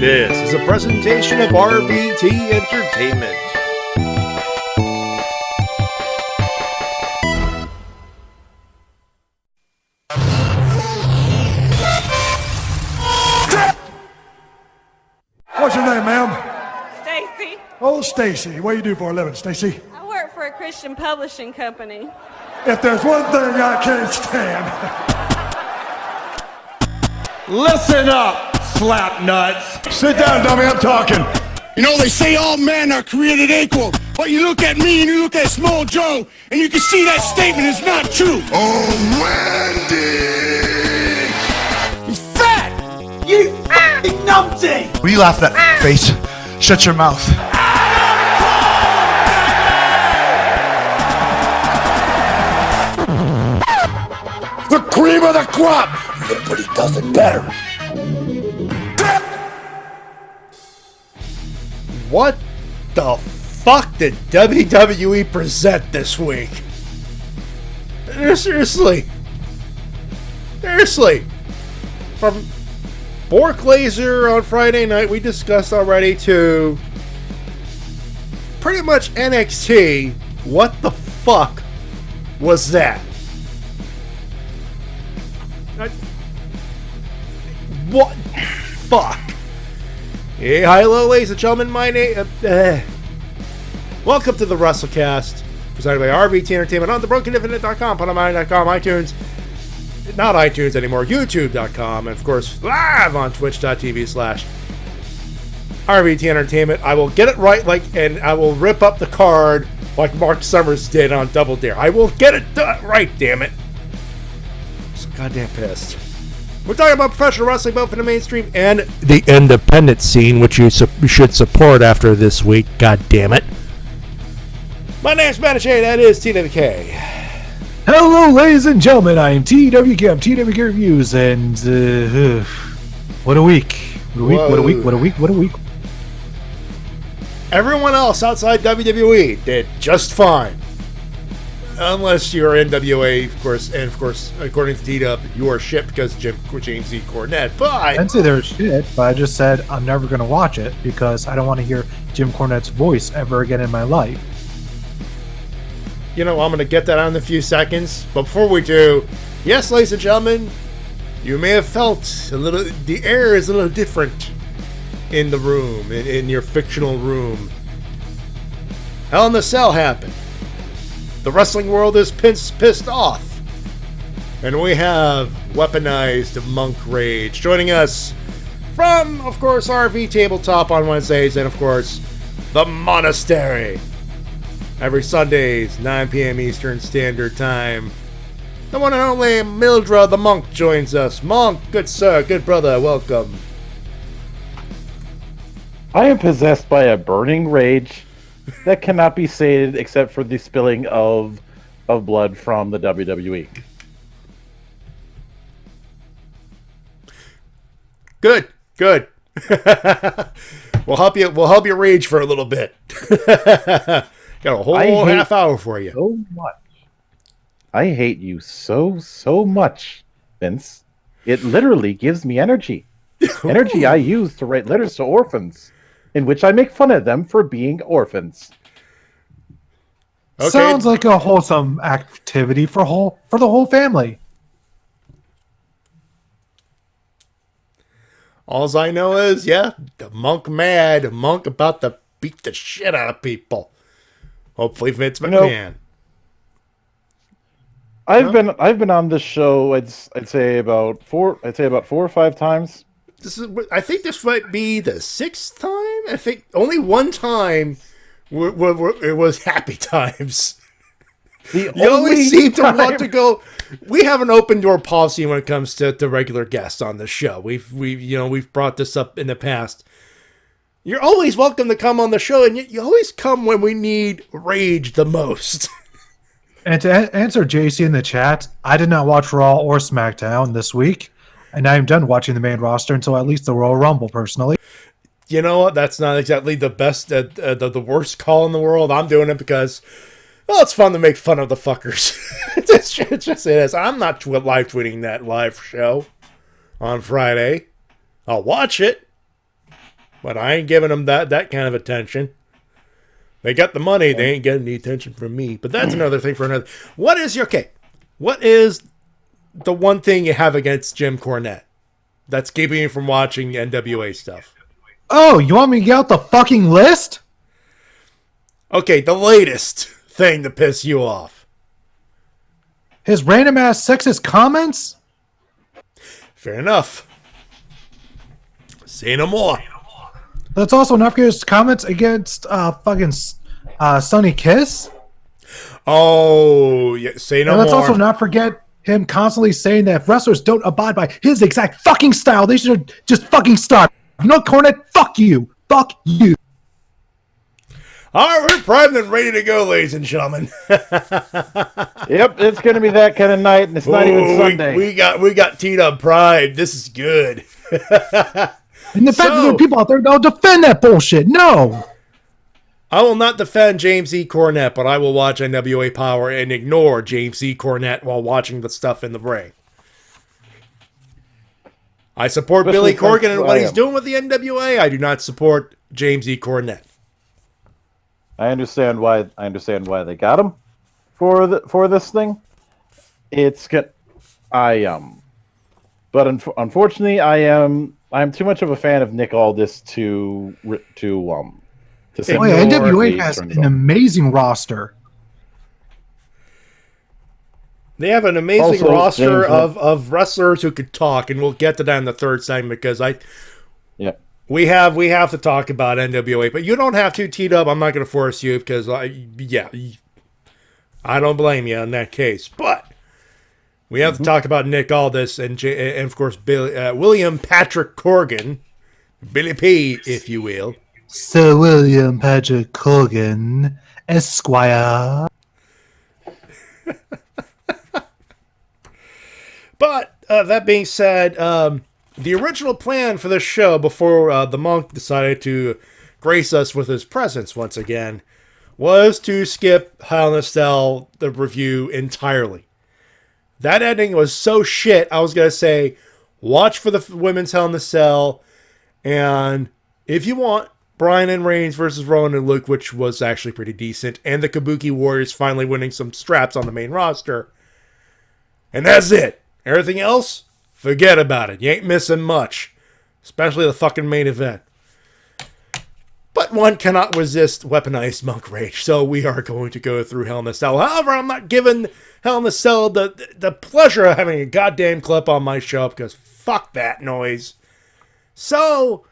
This is a presentation of RVT Entertainment. What's your name, ma'am? Stacy. Oh, Stacy. What do you do for a living, Stacy? I work for a Christian publishing company. If there's one thing I can't stand. Listen up, slap nuts. Sit down, dummy, I'm talking. You know, they say all men are created equal, but you look at me and you look at Small Joe, and you can see that statement is not true. Oh, Randy! He's fat! You f***ing numpty! Will you laugh at that face? Shut your mouth. The cream of the crop! Nobody does it better. What the fuck did WWE present this week? Seriously. From Bork Laser on Friday night, we discussed already, to pretty much NXT. What the fuck was that? What? Fuck. Hey, hi, hello, ladies and gentlemen. My name. Welcome to the Wrestle Cast, presented by RVT Entertainment on thebrokeninfinite.com, Podomine.com, iTunes, not iTunes anymore, YouTube.com, and of course, live on Twitch.tv/RVT Entertainment. I will get it right, and I will rip up the card like Mark Summers did on Double Dare. I will get it done right, damn it. I'm so goddamn pissed. We're talking about professional wrestling, both in the mainstream and the independent scene, which you should support after this week. God damn it! My name's Matty Jay, that is TWK. Hello, ladies and gentlemen. I am TWK. I'm TWK Reviews, and what a week! What a week! Everyone else outside WWE did just fine. Unless you're NWA, of course, and of course, according to D-Dub, you are shit because James E. Cornette, but I didn't say they were shit, but I just said I'm never going to watch it because I don't want to hear Jim Cornette's voice ever again in my life. You know, I'm going to get that on in a few seconds, but before we do, yes, ladies and gentlemen, you may have felt the air is a little different in the room, in your fictional room. Hell in the Cell happened. The wrestling world is pissed off. And we have weaponized Monk Rage joining us from, of course, RV Tabletop on Wednesdays and, of course, the Monastery. Every Sundays, 9 p.m. Eastern Standard Time. The one and only Mildred the Monk joins us. Monk, good sir, good brother, welcome. I am possessed by a burning rage that cannot be sated except for the spilling of blood from the WWE. Good. We'll help you rage for a little bit. Got a whole half hour for you. So much. I hate you so much, Vince. It literally gives me energy. Energy I use to write letters to orphans, in which I make fun of them for being orphans. Okay. Sounds like a wholesome activity for the whole family. Alls I know is, the Monk mad. A Monk about to beat the shit out of people. Hopefully Vince McMahon. I've been on this show. I'd say about 4 or 5 times. I think this might be the 6th time. I think only one time it was happy times. You always seem to want to go. We have an open door policy when it comes to regular guests on the show. We've brought this up in the past. You're always welcome to come on the show, and you always come when we need rage the most. And to answer JC in the chat, I did not watch Raw or SmackDown this week, and I am done watching the main roster until at least the Royal Rumble, personally. You know what? That's not exactly the best, the worst call in the world. I'm doing it because, well, it's fun to make fun of the fuckers. It's just it is. I'm not live tweeting that live show on Friday. I'll watch it. But I ain't giving them that kind of attention. They got the money, they ain't getting the attention from me. But that's another thing for another. What is the one thing you have against Jim Cornette that's keeping you from watching NWA stuff? Oh, you want me to get out the fucking list? Okay, the latest thing to piss you off. His random ass sexist comments? Fair enough. Say no more. Let's also not forget his comments against fucking Sonny Kiss. Oh, yeah, say no And let's more. also not forget him constantly saying that if wrestlers don't abide by his exact fucking style, they should just fucking stop. You know, Cornette, fuck you. Fuck you. All right, we're primed and ready to go, ladies and gentlemen. Yep, it's going to be that kind of night, and it's not even Sunday. We got teed up pride. This is good. And the fact that there are people out there that'll defend that bullshit. No. I will not defend James E. Cornette, but I will watch NWA Power and ignore James E. Cornette while watching the stuff in the ring. I support Billy Corgan and what he's doing with the NWA. I do not support James E. Cornette. I understand why they got him for this thing. It's good. But unfortunately, I'm too much of a fan of Nick Aldis to say NWA has an amazing roster. They have an amazing roster of wrestlers who could talk, and we'll get to that in the third segment because we have to talk about NWA, but you don't have to, T-Dub. I'm not going to force you because I don't blame you in that case. But we have to talk about Nick Aldis and of course William Patrick Corgan, Billy P, if you will. Sir William Patrick Corgan, Esquire. But that being said, the original plan for this show before the monk decided to grace us with his presence once again was to skip Hell in a Cell, the review, entirely. That ending was so shit, I was going to say, watch for the women's Hell in a Cell, and if you want, Bryan and Reigns versus Rowan and Luke, which was actually pretty decent, and the Kabuki Warriors finally winning some straps on the main roster. And that's it. Everything else, forget about it. You ain't missing much. Especially the fucking main event. But one cannot resist weaponized monk rage, so we are going to go through Hell in a Cell. However, I'm not giving Hell in a Cell the pleasure of having a goddamn clip on my show, because fuck that noise. So,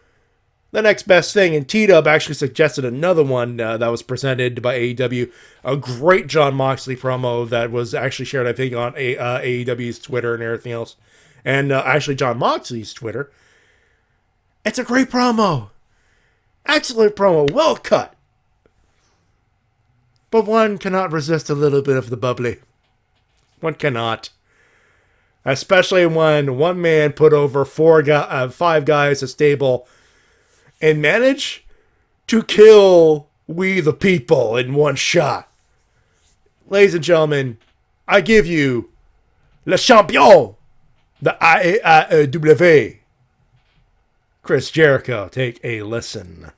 the next best thing, and T-Dub actually suggested another one that was presented by AEW, a great Jon Moxley promo that was actually shared, I think, on AEW's Twitter and everything else. And actually Jon Moxley's Twitter. It's a great promo. Excellent promo. Well cut. But one cannot resist a little bit of the bubbly. One cannot. Especially when one man put over 5 guys a stable and managed to kill we the people in one shot. Ladies and gentlemen, I give you Le Champion, the IAEW, Chris Jericho. Take a listen.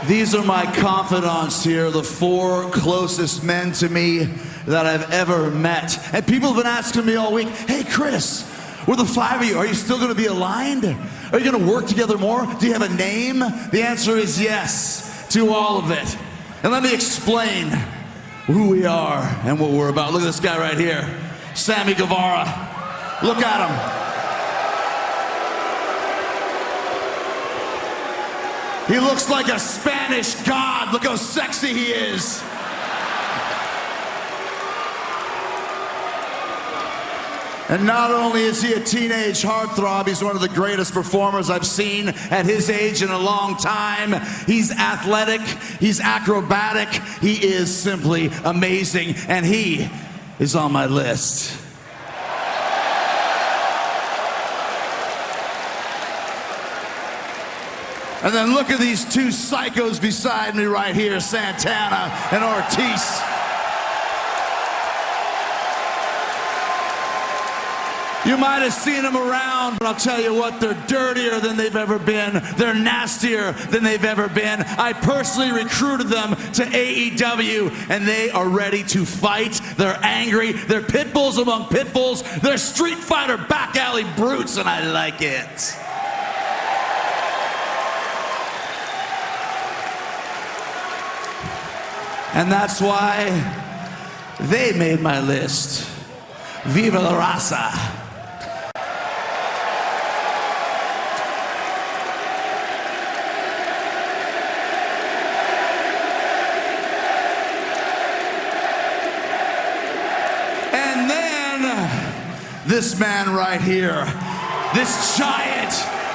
These are my confidants here, the 4 closest men to me that I've ever met. And people have been asking me all week, hey Chris, we're the 5 of you. Are you still going to be aligned? Are you going to work together more? Do you have a name? The answer is yes to all of it. And let me explain who we are and what we're about. Look at this guy right here, Sami Guevara. Look at him. He looks like a Spanish god. Look how sexy he is. And not only is he a teenage heartthrob, he's one of the greatest performers I've seen at his age in a long time. He's athletic, he's acrobatic, he is simply amazing, and he is on my list. And then look at these 2 psychos beside me right here, Santana and Ortiz. You might have seen them around, but I'll tell you what, they're dirtier than they've ever been. They're nastier than they've ever been. I personally recruited them to AEW, and they are ready to fight. They're angry. They're pit bulls among pit bulls. They're Street Fighter back alley brutes, and I like it. And that's why they made my list. Viva la raza. And then this man right here, this giant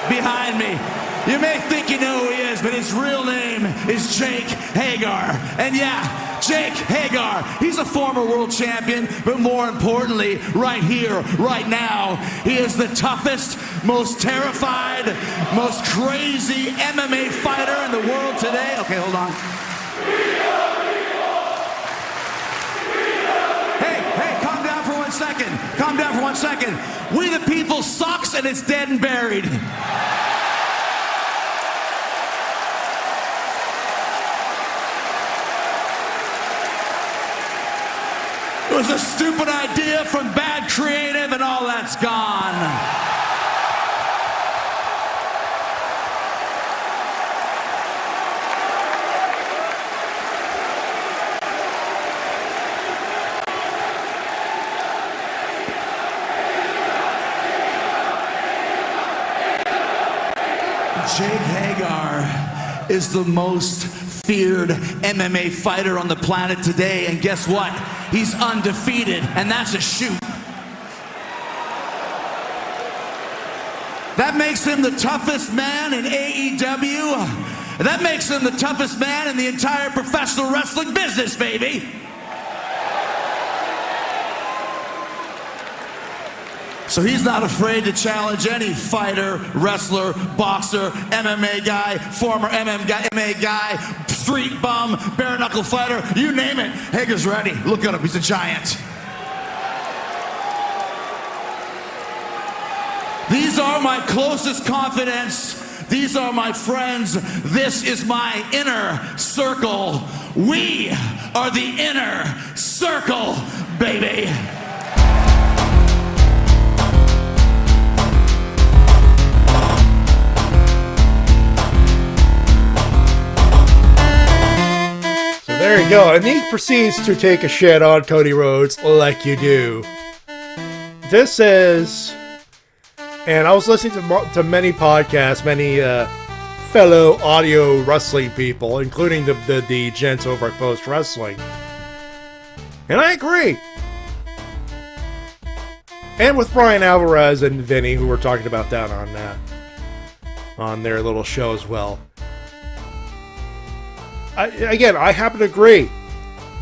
behind me. You may think you know who he is, but his real name is Jake Hagar. And yeah, Jake Hagar, he's a former world champion, but more importantly, right here, right now, he is the toughest, most terrified, most crazy MMA fighter in the world today. Okay, hold on. Hey, calm down for 1 second. Calm down for 1 second. We the People sucks and it's dead and buried. It was a stupid idea from bad creative, and all that's gone. Jake Hagar is the most feared MMA fighter on the planet today, and guess what? He's undefeated, and that's a shoot. That makes him the toughest man in AEW. That makes him the toughest man in the entire professional wrestling business, baby. So he's not afraid to challenge any fighter, wrestler, boxer, MMA guy, former MMA guy, street bum, bare knuckle fighter, you name it. Hagar's ready. Look at him, he's a giant. These are my closest confidants. These are my friends. This is my inner circle. We are the inner circle, baby. There you go, and he proceeds to take a shit on Cody Rhodes like you do. This is, and I was listening to many podcasts, many fellow audio wrestling people, including the gents over at Post Wrestling, and I agree. And with Brian Alvarez and Vinny, who were talking about that on their little show as well. I happen to agree.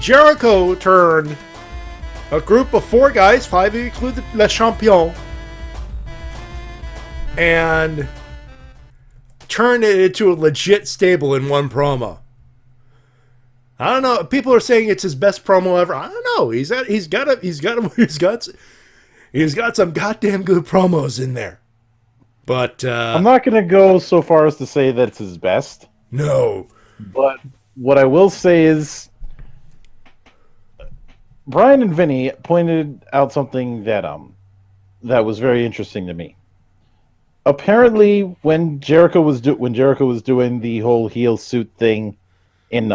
Jericho turned a group of 4 guys, 5 if you include the Le Champion, and turned it into a legit stable in one promo. I don't know. People are saying it's his best promo ever. I don't know. He's got some goddamn good promos in there. But I'm not going to go so far as to say that it's his best. No. But what I will say is Brian and Vinny pointed out something that was very interesting to me. Apparently, when Jericho was doing the whole heel suit thing in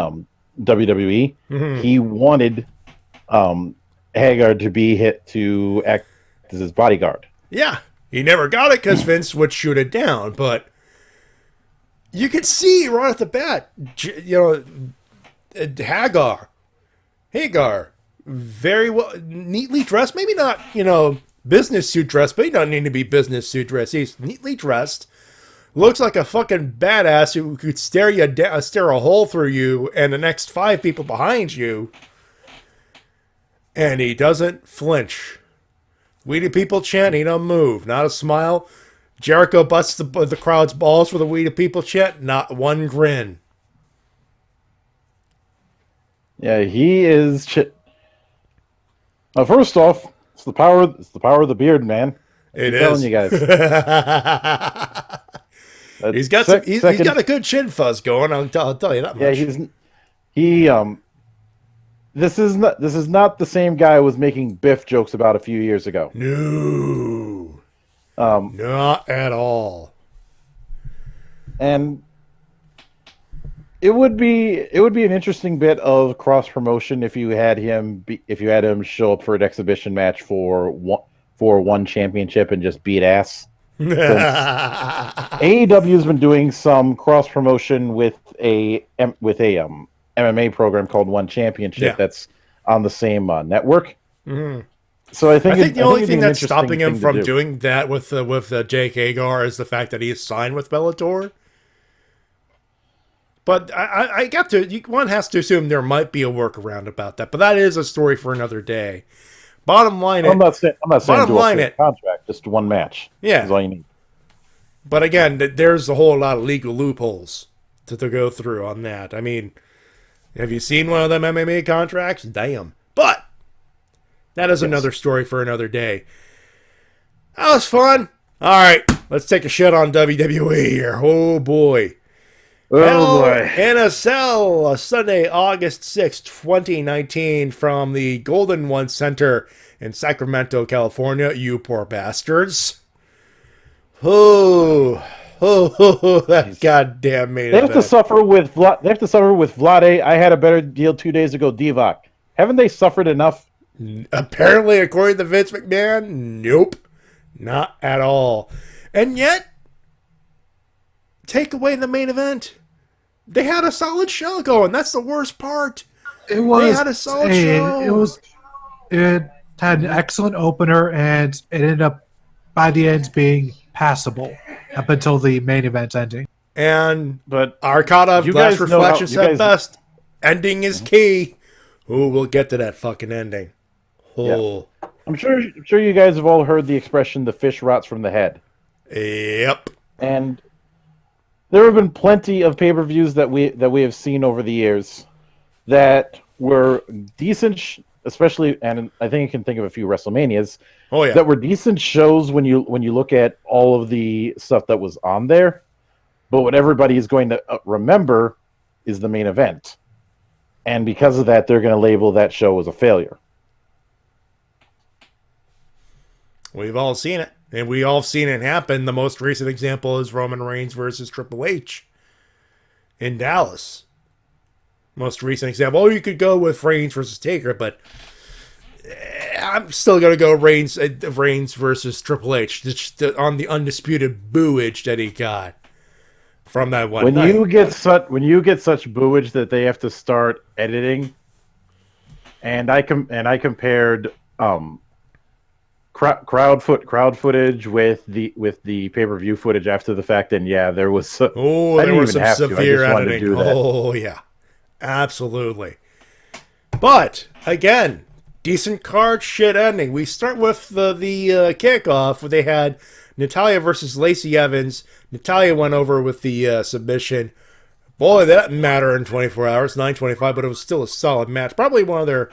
WWE, he wanted Hagar to act as his bodyguard. Yeah, he never got it because Vince would shoot it down, but you could see right off the bat, Hagar, very well, neatly dressed. Maybe not, business suit dressed, but he doesn't need to be business suit dressed. He's neatly dressed, looks like a fucking badass who could stare a hole through you and the next 5 people behind you, and he doesn't flinch. We the People chant, he don't move, not a smile. Jericho busts the crowd's balls for the We the People chant, not one grin. Yeah, he is. First off, it's the power of the beard, man. It I'm telling you guys. He's got a good chin fuzz going. I'll tell you that much. This is not the same guy who was making Biff jokes about a few years ago. No. Not at all. And it would be an interesting bit of cross promotion if you had him show up for an exhibition match for one championship and just beat ass. AEW's been doing some cross promotion with a MMA program called One Championship that's on the same network. Mm-hmm. So I think the only thing that's stopping him from doing that with Jake Hagar is the fact that he is signed with Bellator. But one has to assume there might be a workaround about that. But that is a story for another day. Bottom line, I'm not saying contract, just one match. Yeah, is all you need. But again, there's a whole lot of legal loopholes to go through on that. I mean, have you seen one of them MMA contracts? Damn. But that is another story for another day. That was fun. All right, let's take a shit on WWE here. Oh boy. Oh boy. In a Cell, Sunday, August 6th, 2019, from the Golden One Center in Sacramento, California. You poor bastards. That goddamn main They have event. to suffer with Vlade. I had a better deal 2 days ago, Divock. Haven't they suffered enough? Apparently, according to Vince McMahon, nope. Not at all. And yet, take away the main event. They had a solid show going. That's the worst part. They had a solid show. It had an excellent opener, and it ended up by the end being passable up until the main event ending. But Arcada of Last Reflection said best. Ending is key. Ooh, we'll get to that fucking ending. Oh. Yeah. I'm sure you guys have all heard the expression "the fish rots from the head." Yep. And there have been plenty of pay-per-views that we have seen over the years that were decent, especially, and I think you can think of a few WrestleManias. Oh yeah. That were decent shows when you look at all of the stuff that was on there. But what everybody is going to remember is the main event, and because of that, they're going to label that show as a failure. We've all seen it. And we all seen it happen. The most recent example is Roman Reigns versus Triple H in Dallas. Most recent example. Oh, you could go with Reigns versus Taker, but I'm still going to go Reigns versus Triple H, just on the undisputed booage that he got from that one night. When you get such booage that they have to start editing, and I compared crowd footage with the pay-per-view footage after the fact, and yeah, there was there was some severe editing. Oh yeah, absolutely. But again, decent card, shit ending. We start with the kickoff where they had Natalya versus Lacey Evans. Natalya went over with the submission. Boy, that didn't matter in 24 hours, 9:25, but it was still a solid match. Probably one of their,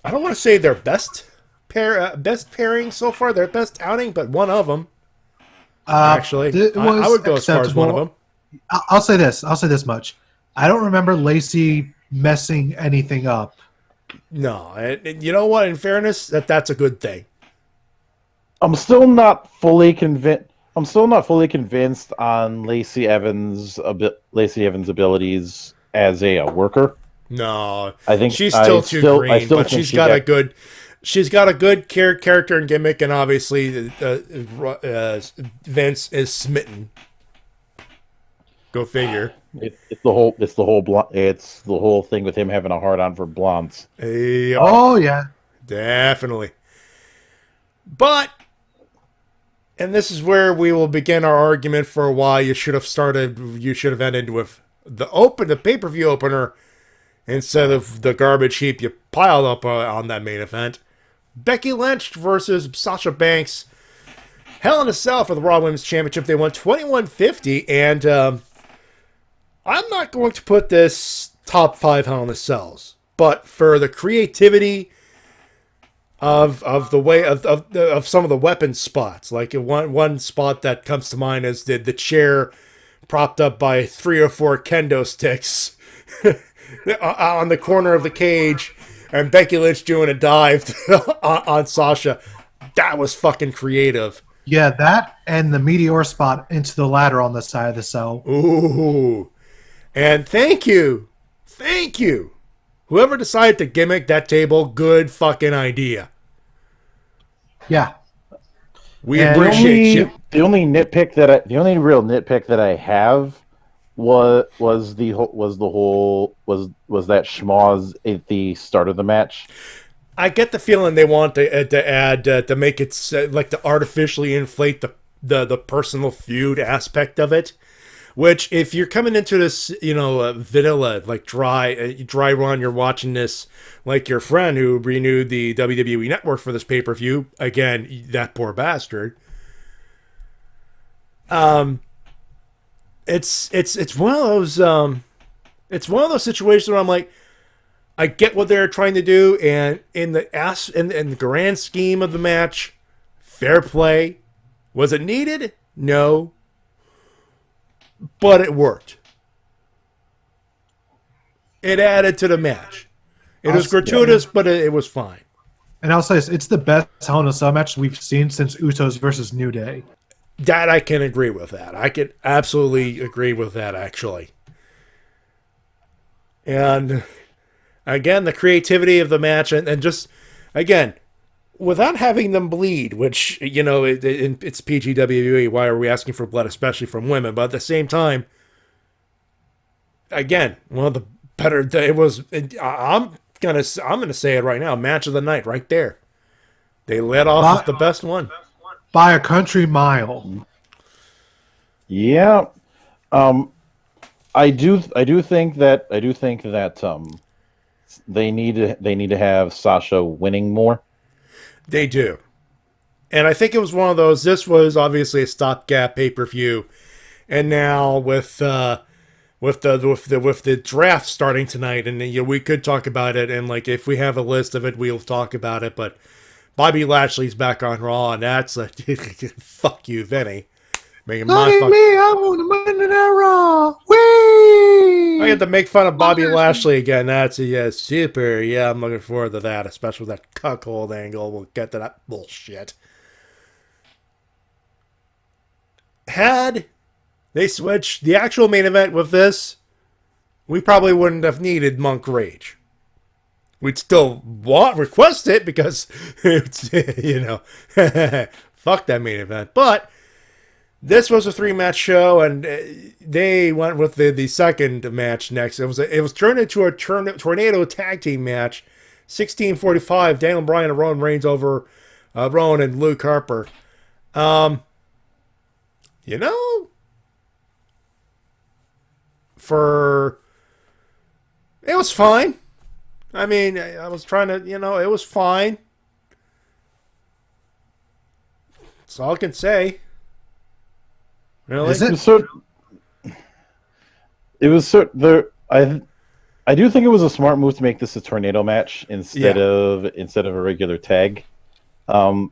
I don't want to say their best pairing so far, their best outing, but one of them. Actually, I would go as far as one of them. I'll say this much. I don't remember Lacey messing anything up. No, you know what? In fairness, that's a good thing. I'm still not fully convinced on Lacey Evans' abilities as a worker. No, I think she's still too green, but she's got a good character and gimmick, and obviously Vince is smitten. Go figure. It's the whole thing with him having a hard on for blondes. Oh yeah, definitely. But, and this is where we will begin our argument for why you should have ended with the pay-per-view opener instead of the garbage heap you piled up on that main event. Becky Lynch versus Sasha Banks. Hell in a Cell for the Raw Women's Championship. They won 21-50, and I'm not going to put this top 5 Hell in a Cells, but for the creativity of the way of some of the weapon spots. Like one spot that comes to mind is the chair propped up by 3 or 4 kendo sticks on the corner of the cage, and Becky Lynch doing a dive on Sasha. That was fucking creative. Yeah, that and the meteor spot into the ladder on the side of the cell. Ooh. And thank you. Whoever decided to gimmick that table, good fucking idea. Yeah. We And appreciate you. The only real nitpick that I have was that schmoz at the start of the match. I get the feeling they want to add to make it like to artificially inflate the personal feud aspect of it. Which, if you're coming into this, vanilla, like dry run, you're watching this like your friend who renewed the WWE Network for this pay-per-view. Again, that poor bastard. It's one of those situations where I'm like, I get what they're trying to do, and in the grand scheme of the match, fair play. Was it needed? No. But it worked. It added to the match. It was gratuitous, but it was fine. And I'll say this, it's the best Hell in a Cell match we've seen since Usos versus New Day. That I can agree with that. I can absolutely agree with that, actually. And again, the creativity of the match, and just, again, without having them bleed, which, it's PGWE, why are we asking for blood, especially from women? But at the same time, again, one of the better, I'm gonna say it right now, match of the night right there. They led off with the best one. By a country mile. Yeah. I do think that they need to have Sasha winning more. They do. And I think it was one of those, this was obviously a stopgap pay-per-view. And now with the draft starting tonight, and we could talk about it, and like if we have a list of it, we'll talk about it, but Bobby Lashley's back on Raw, and that's like fuck you, Vinny. Making my fuck. Me, I want to Monday Night Raw. Whee! I had to make fun of Bobby Lashley again. That's super. Yeah, I'm looking forward to that, especially with that cuckold angle. We'll get to that bullshit. Had they switched the actual main event with this, we probably wouldn't have needed Monk Rage. We'd still request it because it's, fuck that main event. But this was a 3-match show, and they went with the second match next. It was turned into a tornado tag team match. 16:45. Daniel Bryan and Roman Reigns over Rowan and Luke Harper. It was fine. I mean, I was trying to, it was fine. That's all I can say. Really? Is it? I do think it was a smart move to make this a tornado match instead of a regular tag. But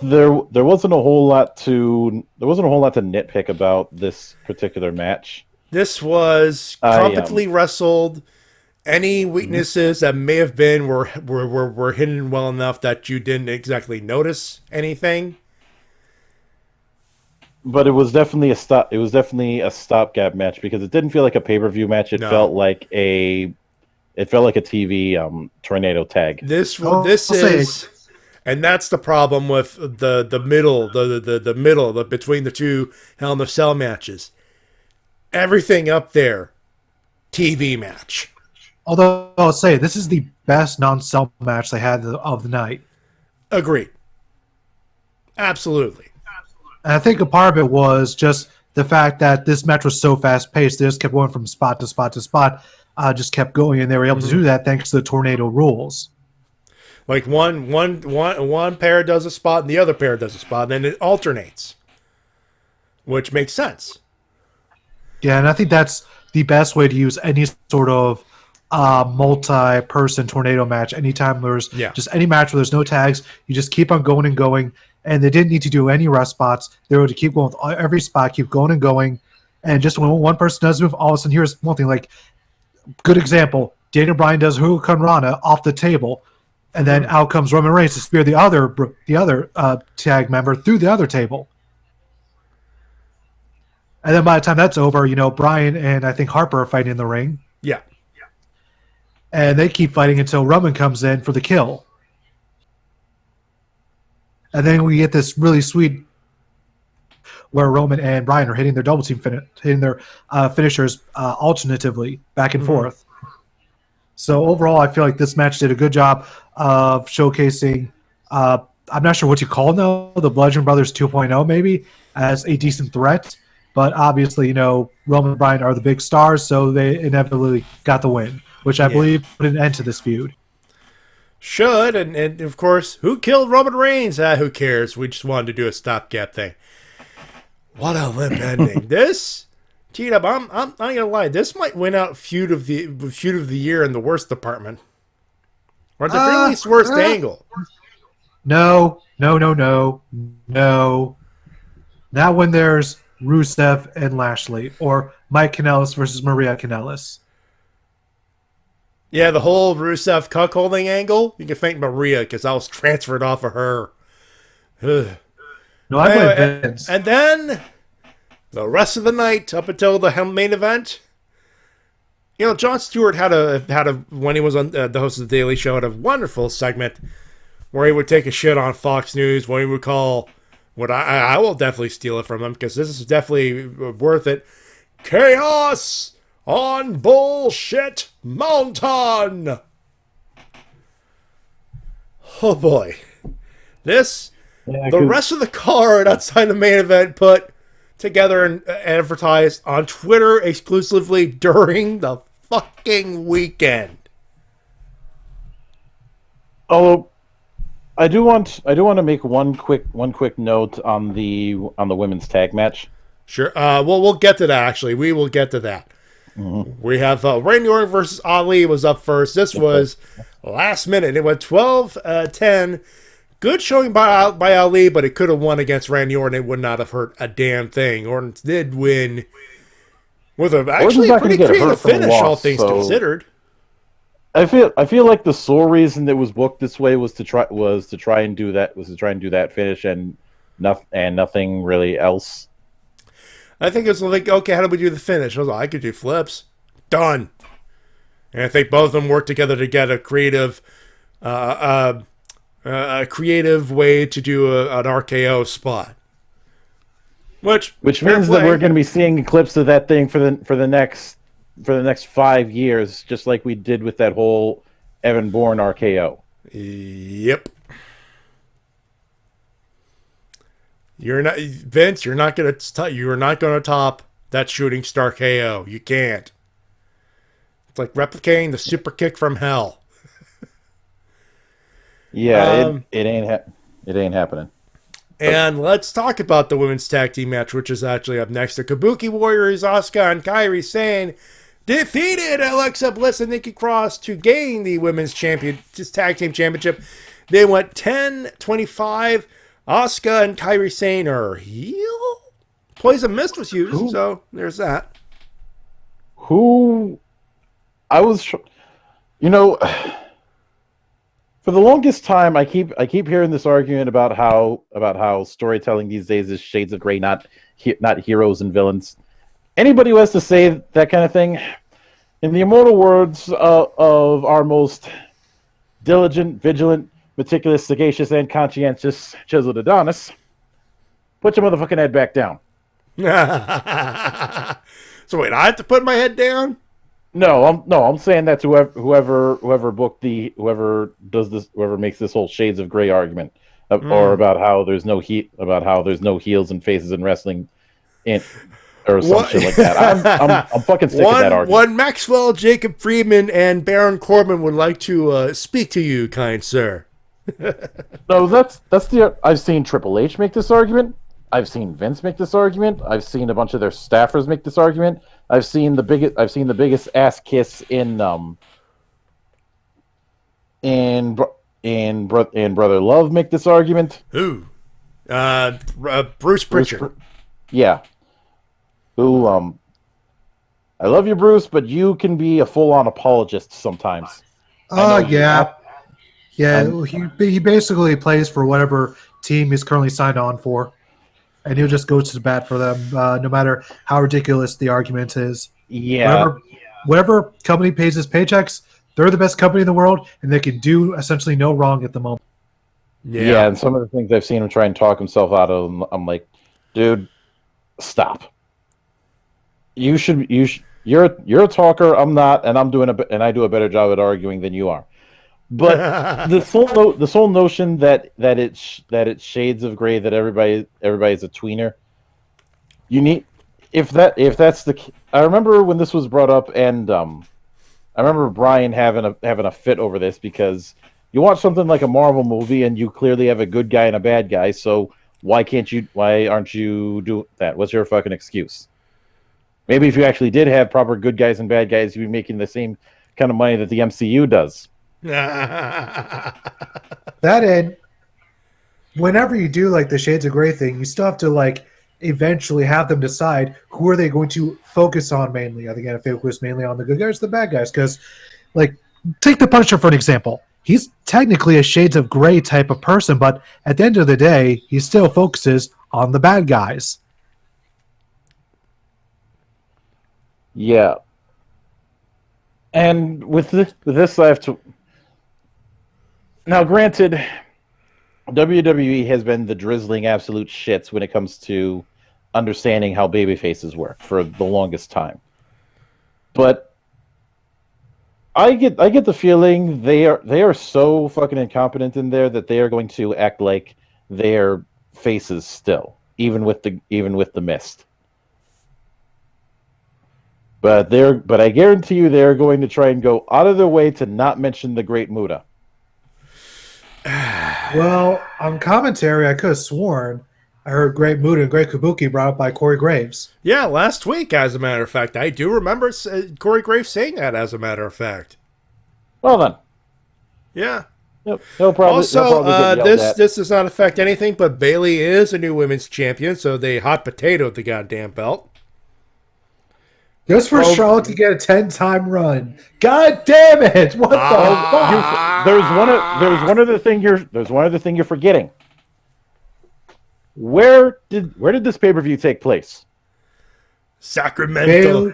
there wasn't a whole lot to nitpick about this particular match. This was competently wrestled. Any weaknesses that may have been were hidden well enough that you didn't exactly notice anything. But it was definitely a stopgap match because it didn't feel like a pay-per-view match. It felt like a TV tornado tag. This is, and that's the problem with the middle between the two Hell in a Cell matches. Everything up there, TV match. Although I'll say this is the best non-cell match they had of the night. Agreed. Absolutely. And I think a part of it was just the fact that this match was so fast-paced. They just kept going from spot to spot to spot. Just kept going, and they were able to do that thanks to the tornado rules. Like one pair does a spot, and the other pair does a spot, and then it alternates, which makes sense. Yeah, and I think that's the best way to use any sort of multi-person tornado match. Anytime there's just any match where there's no tags, you just keep on going and going. And they didn't need to do any rest spots. They were to keep going with every spot, keep going and going. And just when one person does move, all of a sudden, here's one thing. Like, good example, Daniel Bryan does Hurricane Rana off the table. And then out comes Roman Reigns to spear the other tag member through the other table. And then by the time that's over, Bryan and I think Harper are fighting in the ring. Yeah. And they keep fighting until Roman comes in for the kill. And then we get this really sweet where Roman and Bryan are hitting their double team hitting their finishers alternatively back and forth. So overall, I feel like this match did a good job of showcasing, I'm not sure what you call now, the Bludgeon Brothers 2.0 maybe, as a decent threat. But obviously, Roman and Bryan are the big stars, so they inevitably got the win, which I believe put an end to this feud. Should, and of course, who killed Roman Reigns? Who cares? We just wanted to do a stopgap thing. What a limp ending. This, T-Dub, I'm not gonna lie, this might win out feud of the year in the worst department, or at the very least worst angle. No. Not when there's Rusev and Lashley, or Mike Kanellis versus Maria Kanellis. Yeah, the whole Rusev cuckolding angle, you can thank Maria because I was transferred off of her. Ugh. No, I blame Vince. And then the rest of the night, up until the main event, Jon Stewart had a when he was on the host of the Daily Show, had a wonderful segment where he would take a shit on Fox News, what he would call, what I will definitely steal it from him because this is definitely worth it, Chaos on Bullshit Mountain. Oh boy. The rest of the card outside the main event put together and advertised on Twitter exclusively during the fucking weekend. Although I do want to make one quick note on the women's tag match. Sure. We'll get to that actually. We will get to that. Mm-hmm. We have Randy Orton versus Ali was up first. This was last minute. It went 12-10. Good showing by Ali, but it could have won against Randy Orton. It would not have hurt a damn thing. Orton did win with a pretty creative finish, all things considered. I feel like the sole reason that was booked this way was to try and do that finish and nothing really else. I think it was like, okay, how do we do the finish? I was like, I could do flips. Done. And I think both of them worked together to get a creative way to do an RKO spot. Which means that we're going to be seeing clips of that thing for the next 5 years, just like we did with that whole Evan Bourne RKO. Yep. Vince. You're not going to top that shooting star KO. You can't. It's like replicating the super kick from hell. Yeah, it ain't happening. And let's talk about the women's tag team match, which is actually up next. The Kabuki Warriors, Asuka and Kairi Sane, defeated Alexa Bliss and Nikki Cross to gain the women's tag team championship. They went 10-25. Asuka and Kairi Sane are heel. Poison Mist was used, so there's that. For the longest time, I keep hearing this argument about how storytelling these days is shades of gray, not heroes and villains. Anybody who has to say that kind of thing, in the immortal words of our most diligent, vigilant, meticulous, sagacious, and conscientious chiseled Adonis, put your motherfucking head back down. So wait, I have to put my head down? No, I'm saying that to whoever makes this whole shades of gray argument, or about how there's no heels and faces in wrestling, or some shit like that. I'm fucking sick of that argument. One Maxwell, Jacob Friedman, and Baron Corbin would like to speak to you, kind sir. No, I've seen Triple H make this argument. I've seen Vince make this argument. I've seen a bunch of their staffers make this argument. I've seen the biggest ass kiss in and Brother Love make this argument. Who? Bruce Pritchard. Yeah. Who? I love you, Bruce, but you can be a full-on apologist sometimes. Yeah. He basically plays for whatever team he's currently signed on for, and he'll just go to the bat for them, no matter how ridiculous the argument is. Yeah. Whatever company pays his paychecks, they're the best company in the world, and they can do essentially no wrong at the moment. Yeah, and some of the things I've seen him try and talk himself out of, I'm like, dude, stop. You're a talker. I'm not, and I do a better job at arguing than you are. But the sole notion that it's shades of gray, that everybody's a tweener. If that's the. I remember when this was brought up, and I remember Brian having a fit over this, because you watch something like a Marvel movie and you clearly have a good guy and a bad guy. So why aren't you doing that? What's your fucking excuse? Maybe if you actually did have proper good guys and bad guys, you'd be making the same kind of money that the MCU does. That, and whenever you do like the shades of gray thing, you still have to like eventually have them decide who are they going to focus on mainly. Are they going to focus mainly on the good guys or the bad guys? Because, like, take the Punisher for an example. He's technically a shades of gray type of person, but at the end of the day, he still focuses on the bad guys. Yeah. And with this, I have to. Now, granted, WWE has been the drizzling absolute shits when it comes to understanding how babyfaces work for the longest time. But I get the feeling they are so fucking incompetent in there that they are going to act like they're faces still, even with the mist. But I guarantee you they're going to try and go out of their way to not mention the Great Muta. Well, on commentary, I could have sworn I heard Great Muta and Great Kabuki brought up by Corey Graves. Yeah, last week, as a matter of fact. I do remember Corey Graves saying that, as a matter of fact. Well then. Yeah. He'll probably Also, get this does not affect anything, but Bayley is a new women's champion, so they hot potatoed the goddamn belt. Just for Charlotte to get a 10-time run. God damn it! What the fuck? There's one other thing you're forgetting. Where did this pay-per-view take place? Sacramento.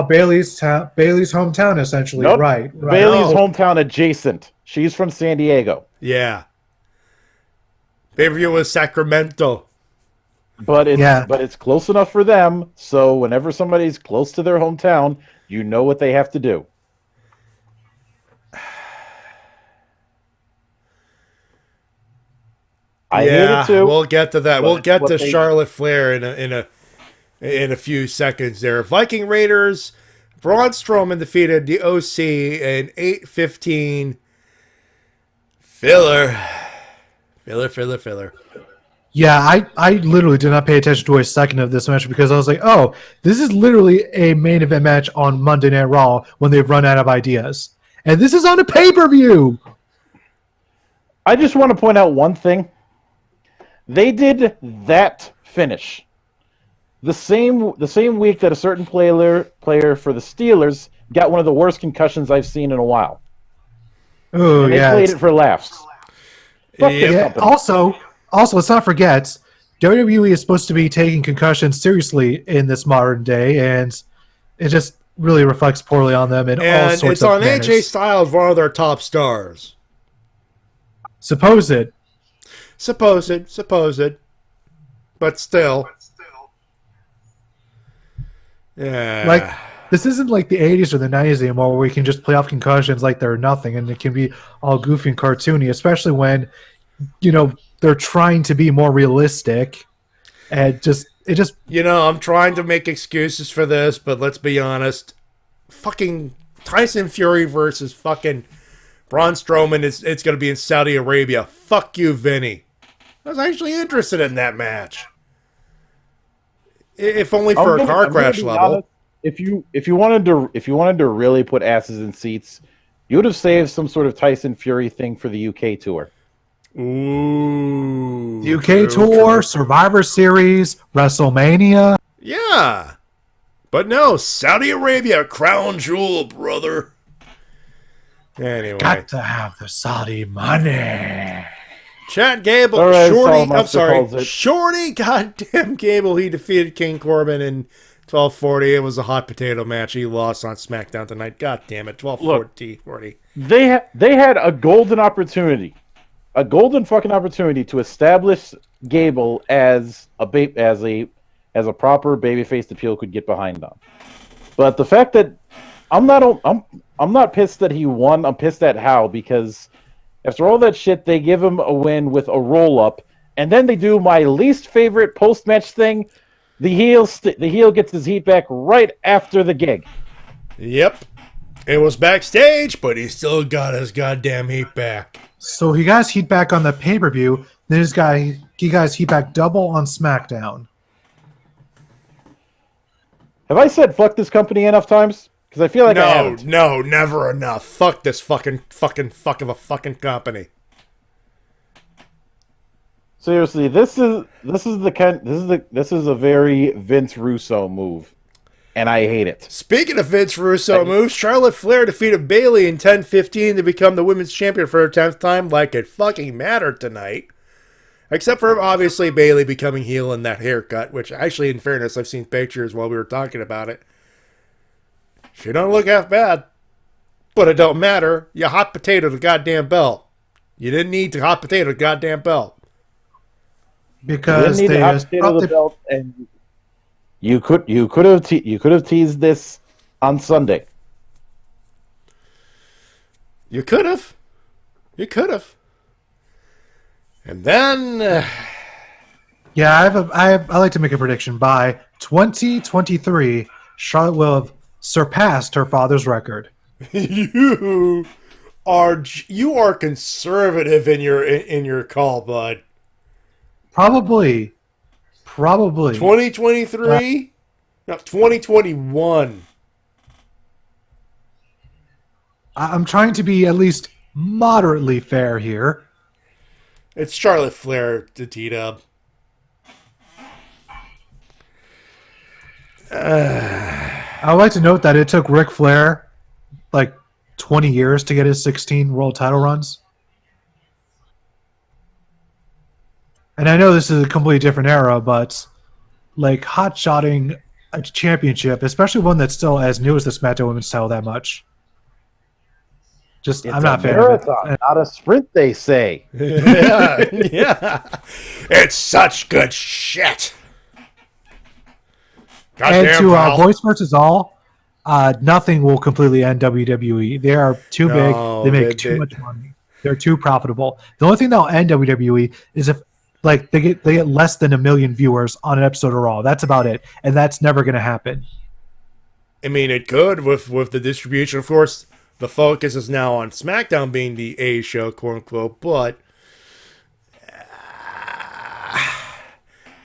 Bayley's hometown, essentially. Nope. Right. Bayley's hometown adjacent. She's from San Diego. Yeah. Pay-per-view was Sacramento. But it's close enough for them, so whenever somebody's close to their hometown, you know what they have to do. I hate it too. We'll get to that. We'll get to Charlotte Flair in a few seconds there. Viking Raiders, Braun Strowman defeated the OC in 8:15 filler. Yeah, I literally did not pay attention to a second of this match because I was like, oh, this is literally a main event match on Monday Night Raw when they've run out of ideas. And this is on a pay-per-view! I just want to point out one thing. They did that finish the same week that a certain player for the Steelers got one of the worst concussions I've seen in a while. Oh, and they played it for laughs. Fuck this company. Also, let's not forget, WWE is supposed to be taking concussions seriously in this modern day, and it just really reflects poorly on them in all sorts of manners. It's on AJ Styles, one of their top stars. Supposed. But still. Yeah. Like, this isn't like the 80s or the 90s anymore where we can just play off concussions like they're nothing, and it can be all goofy and cartoony, especially when, they're trying to be more realistic, and I'm trying to make excuses for this, but let's be honest. Fucking Tyson Fury versus fucking Braun Strowman, it's going to be in Saudi Arabia. Fuck you, Vinny. I was actually interested in that match. If only for a car crash level. Honest, if you wanted to really put asses in seats, You would have saved some sort of Tyson Fury thing for the UK tour. Ooh. UK tour, Survivor Series, WrestleMania. Yeah. But no, Saudi Arabia, crown jewel, brother. Anyway. Got to have the Saudi money. Chad Gable, Right, Shorty, I'm Monster calls sorry, it. Shorty, goddamn Gable, he defeated King Corbin in 1240. It was a hot potato match. He lost on SmackDown tonight. God damn it, 1240. They had a golden opportunity, a golden fucking opportunity to establish Gable as a proper babyface that people could get behind on. But the fact that I'm not pissed that he won. I'm pissed at how, because after all that shit, they give him a win with a roll up, and then they do my least favorite post match thing. The heel gets his heat back right after the gig. Yep. It was backstage, but he still got his goddamn heat back. So he got his heat back on the pay-per-view. Then he got his heat back double on SmackDown. Have I said fuck this company enough times? Because I feel like I haven't. No, never enough. Fuck this fuck of a fucking company. Seriously, this is a very Vince Russo move, and I hate it. Speaking of Vince Russo moves, Charlotte Flair defeated Bayley in 10:15 to become the women's champion for her 10th time, like it fucking mattered tonight. Except for, obviously, Bayley becoming heel in that haircut, which, actually, in fairness, I've seen pictures while we were talking about it. She don't look half bad. But it don't matter. You hot potato the goddamn belt. You didn't need to hot potato the goddamn belt. Because you didn't need to hot potato the belt, and you could have teased this on Sunday. You could have. And then, yeah, I like to make a prediction. By 2023, Charlotte will have surpassed her father's record. you are conservative in your call, bud. Probably. 2023, not 2021. I'm trying to be at least moderately fair here. It's Charlotte Flair to T-Dub. I would like to note that it took Ric Flair like 20 years to get his 16 world title runs. And I know this is a completely different era, but like hot-shotting a championship, especially one that's still as new as the SmackDown Women's title that much. I'm not a fan of it. Not a sprint, they say. yeah. It's such good shit. And to Voice versus All, nothing will completely end WWE. They are too big. They make too much money. They're too profitable. The only thing that'll end WWE is if like they get less than 1 million viewers on an episode of Raw. That's about it, and that's never going to happen. I mean, it could with the distribution, of course. The focus is now on SmackDown being the A show, quote unquote, but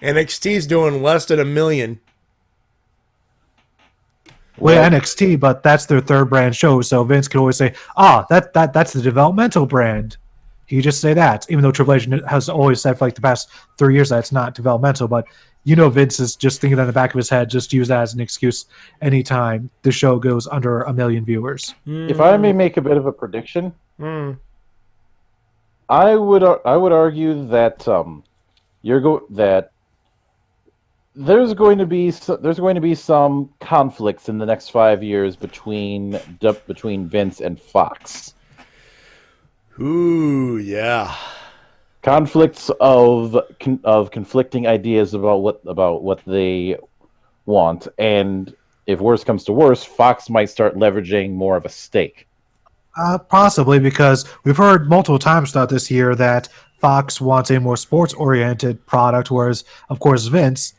NXT's doing less than 1 million. Well, NXT, but that's their third brand show, so Vince can always say, that's the developmental brand. He can just say that, even though Triple H has always said for like the past 3 years that it's not developmental, but Vince is just thinking in the back of his head, just use that as an excuse anytime the show goes under 1 million viewers. If I may make a bit of a prediction, I would argue that that there's going to be some conflicts in the next 5 years between Vince and Fox. Ooh, yeah. Conflicts of conflicting ideas about what they want, and if worse comes to worse, Fox might start leveraging more of a stake. Possibly, because we've heard multiple times throughout this year that Fox wants a more sports-oriented product, whereas, of course, Vince,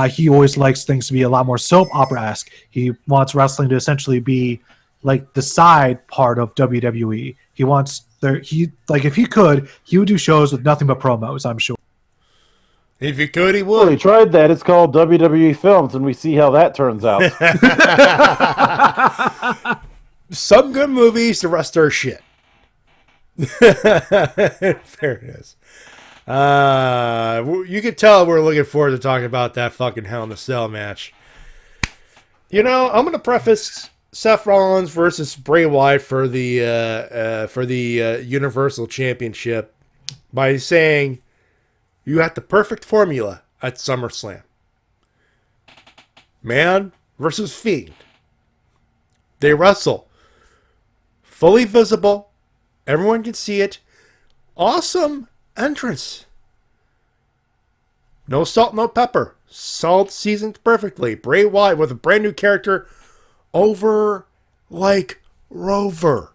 he always likes things to be a lot more soap opera-esque. He wants wrestling to essentially be like the side part of WWE. He wants if he could, he would do shows with nothing but promos, I'm sure. If he could, he would. Well, he tried that. It's called WWE Films, and we see how that turns out. some good movies, the rest are shit. There it is. You could tell we're looking forward to talking about that fucking Hell in a Cell match. You know, I'm going to preface Seth Rollins versus Bray Wyatt for the Universal Championship by saying you had the perfect formula at SummerSlam. Man versus Fiend. They wrestle. Fully visible. Everyone can see it. Awesome entrance. No salt, no pepper. Salt seasoned perfectly. Bray Wyatt with a brand new character over like Rover.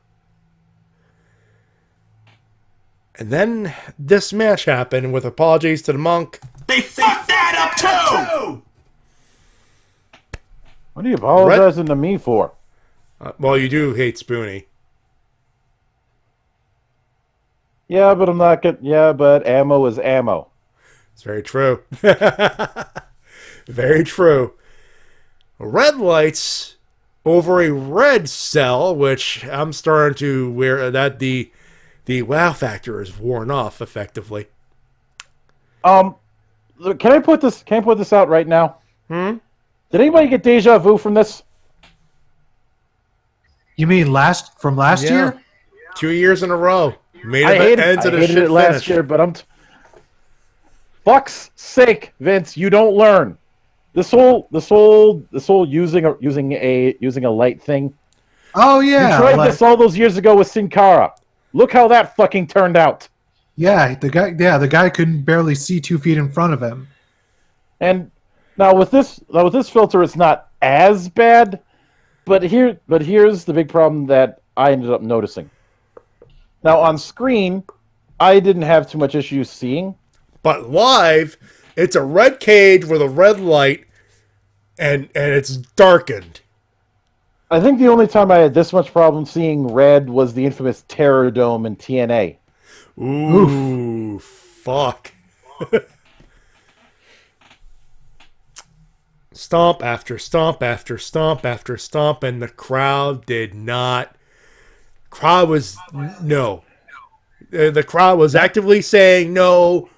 And then this match happened with apologies to the Monk. They fucked that up too! What are you apologizing to me for? Well, you do hate Spoonie. Yeah, but I'm not good. Yeah, but ammo is ammo. It's very true. Very true. Red lights over a red cell, which I'm starting to wear that the wow factor is worn off effectively. Can I put this out right now? Did anybody get deja vu from this? You mean last year? 2 years in a row. I hated it last year, but fuck's sake, Vince, you don't learn. This whole using a light thing. Oh yeah, you tried this all those years ago with Sin Cara. Look how that fucking turned out. Yeah, the guy couldn't barely see 2 feet in front of him. And now with this filter, it's not as bad. But here's the big problem that I ended up noticing. Now on screen, I didn't have too much issue seeing. But live, it's a red cage with a red light, and it's darkened. I think the only time I had this much problem seeing red was the infamous Terror Dome in TNA. Ooh, fuck. Stomp after stomp after stomp after stomp, and the crowd did not. Crowd was no. The crowd was actively saying no,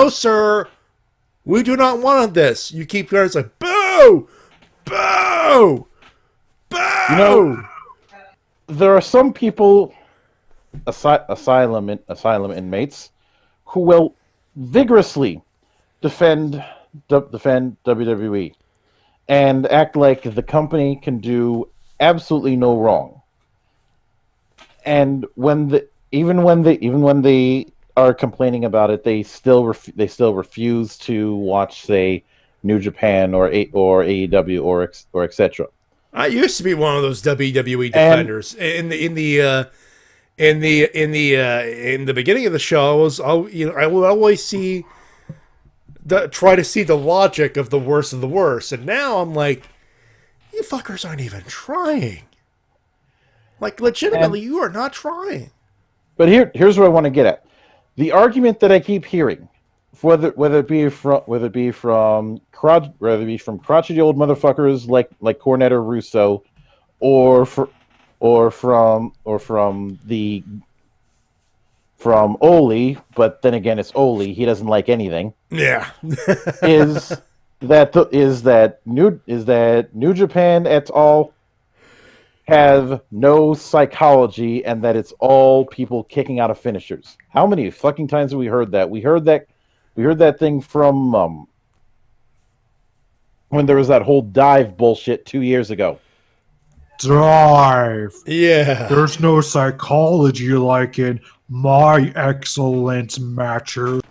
sir. We do not want this. You keep hearing it's like boo, boo, boo. You know, there are some people, asylum inmates, who will vigorously defend WWE and act like the company can do absolutely no wrong. And even when they are complaining about it, they still refuse to watch, say, New Japan or AEW or etc. I used to be one of those WWE defenders. In the beginning of the show, I would always try to see the logic of the worst of the worst, and now I'm like, you fuckers aren't even trying. Like, legitimately, you are not trying. But here's what I want to get at: the argument that I keep hearing, whether it be from crotchety old motherfuckers like Cornette or Russo, or from Ole, but then again it's Ole. He doesn't like anything. Yeah, is that New Japan et al. Have no psychology, and that it's all people kicking out of finishers. How many fucking times have we heard that? We heard that thing from when there was that whole dive bullshit 2 years ago. Dive. Yeah. There's no psychology like in my excellent matches.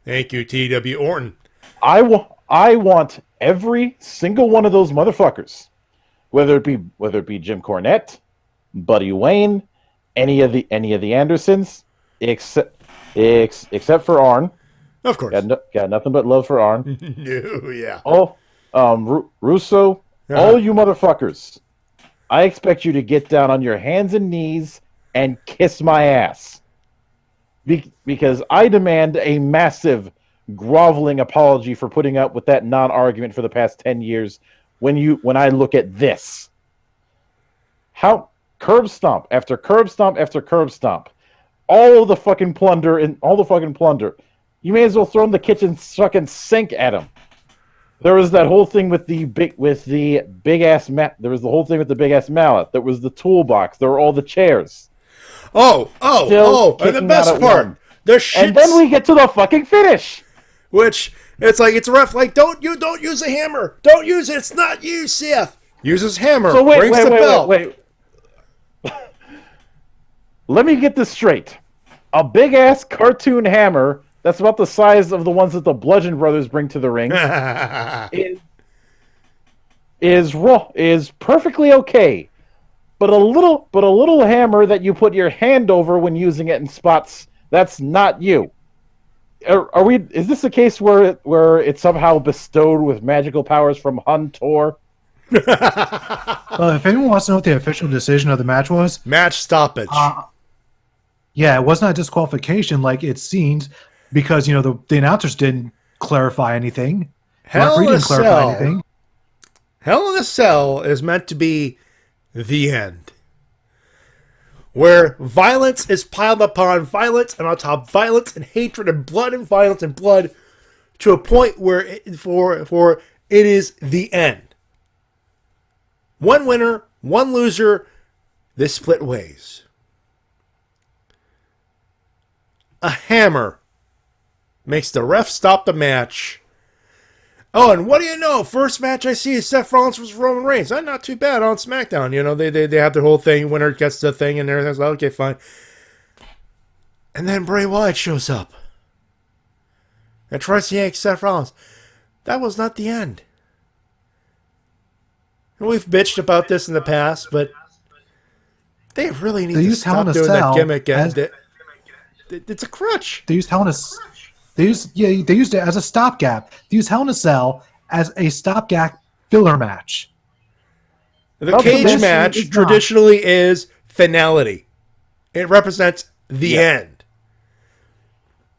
Thank you, T.W. Orton. I want every single one of those motherfuckers, whether it be Jim Cornette, Buddy Wayne, any of the Andersons, except for Arn. Of course. Got nothing but love for Arn. No, yeah. Oh, Russo, all you motherfuckers. I expect you to get down on your hands and knees and kiss my ass. Because I demand a massive groveling apology for putting up with that non-argument for the past 10 years when I look at this. How curb stomp after curb stomp after curb stomp. All the fucking plunder. You may as well throw in the kitchen fucking sink at him. There was that whole thing with the big ass mat. There was the whole thing with the big ass mallet. There was the toolbox. There were all the chairs. And the best part, and then we get to the fucking finish, which it's like it's rough. Like don't use a hammer. Don't use it. It's not you, Seth. Use his hammer. So wait. Let me get this straight. A big ass cartoon hammer that's about the size of the ones that the Bludgeon Brothers bring to the ring is perfectly okay. But a little hammer that you put your hand over when using it in spots, that's not you. Is this a case where it's somehow bestowed with magical powers from Huntor? Well, if anyone wants to know what the official decision of the match was, match stoppage. Yeah, it was not disqualification like it seems, because the announcers didn't clarify anything. Hell in a Cell is meant to be the end, where violence is piled upon violence and on top violence and hatred and blood and violence and blood, to a point where it is the end. One winner, one loser. They split ways. A hammer makes the ref stop the match. Oh, and what do you know? First match I see is Seth Rollins versus Roman Reigns. That's not too bad on SmackDown. They have their whole thing. Winner gets the thing and everything's like, okay, fine. And then Bray Wyatt shows up and tries to yank Seth Rollins. That was not the end. And we've bitched about this in the past, but they really need to stop doing that gimmick. It's a crutch. They used Hell in a They used it as a stopgap. They used Hell in a Cell as a stopgap filler match. The cage match traditionally is finality. It represents the end.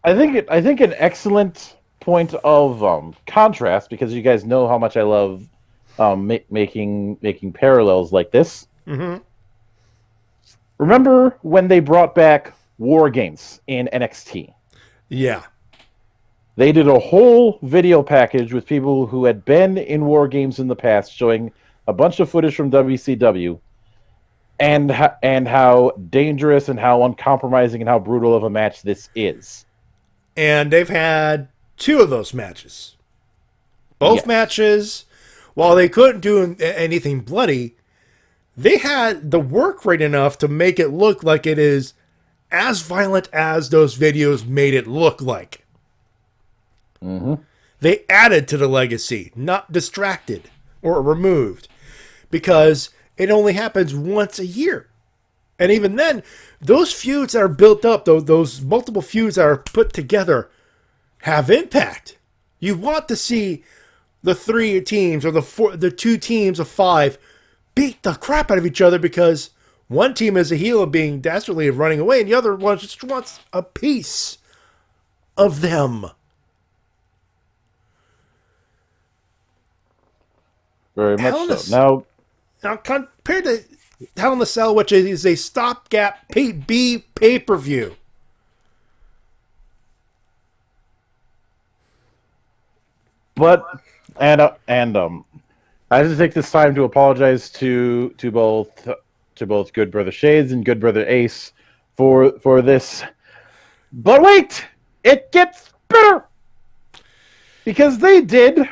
I think an excellent point of contrast, because you guys know how much I love making parallels like this. Mm-hmm. Remember when they brought back War Games in NXT? Yeah. They did a whole video package with people who had been in War Games in the past, showing a bunch of footage from WCW, and how dangerous and how uncompromising and how brutal of a match this is. And they've had 2 of those matches. Both matches, while they couldn't do anything bloody, they had the work rate enough to make it look like it is as violent as those videos made it look like. Mm-hmm. They added to the legacy, not distracted or removed, because it only happens once a year. And even then, those feuds that are built up, those multiple feuds that are put together, have impact. You want to see the 3 teams or the 2 teams of 5 beat the crap out of each other, because one team is a heel and being desperately running away, and the other one just wants a piece of them. Very much so. Now, compared to Hell in a Cell, which is a stopgap pay-per-view. But I have to take this time to apologize to both Good Brother Shades and Good Brother Ace for this. But wait, it gets better, because they did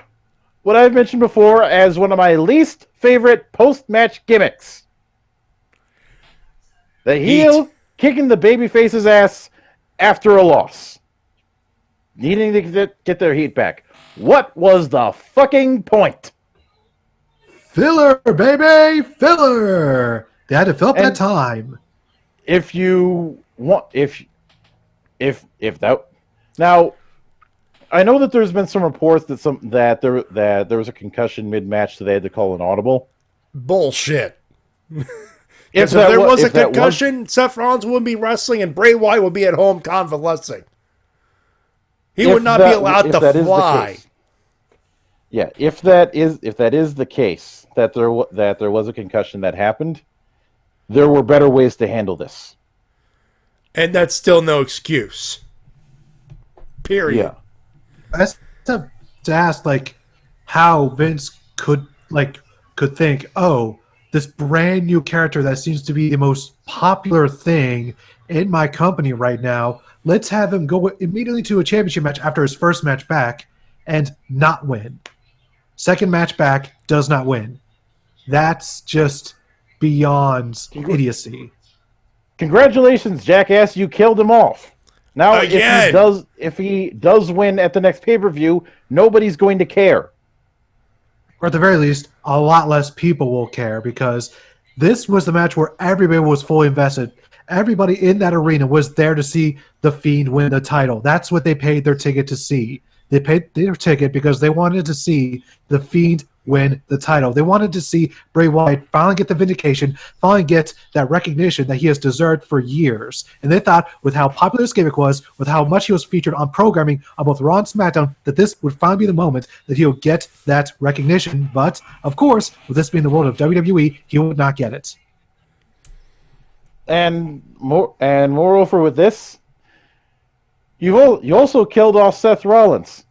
what I've mentioned before as one of my least favorite post-match gimmicks. The heel kicking the babyface's ass after a loss, needing to get their heat back. What was the fucking point? Filler, baby, filler. They had to fill up that time. If you want, if that now, I know that there's been some reports that there was a concussion mid-match, so they had to call an audible. Bullshit. If there was a concussion, Seth Rollins wouldn't be wrestling, and Bray Wyatt would be at home convalescing. He would not be allowed to fly. Yeah, if that is the case, that there was a concussion that happened, there were better ways to handle this. And that's still no excuse. Period. Yeah. I just have to ask, like, how Vince could think, oh, this brand new character that seems to be the most popular thing in my company right now, let's have him go immediately to a championship match after his first match back and not win. Second match back, does not win. That's just beyond idiocy. Congratulations, jackass! You killed him off. Now, Again. if he does win at the next pay-per-view, nobody's going to care. Or at the very least, a lot less people will care, because this was the match where everybody was fully invested. Everybody in that arena was there to see The Fiend win the title. That's what they paid their ticket to see. They paid their ticket because they wanted to see The Fiend win the title. They wanted to see Bray Wyatt finally get the vindication, finally get that recognition that he has deserved for years. And they thought, with how popular this gimmick was, with how much he was featured on programming on both Raw and SmackDown, that this would finally be the moment that he'll get that recognition. But, of course, with this being the world of WWE, he would not get it. And moreover, with this, you also killed off Seth Rollins.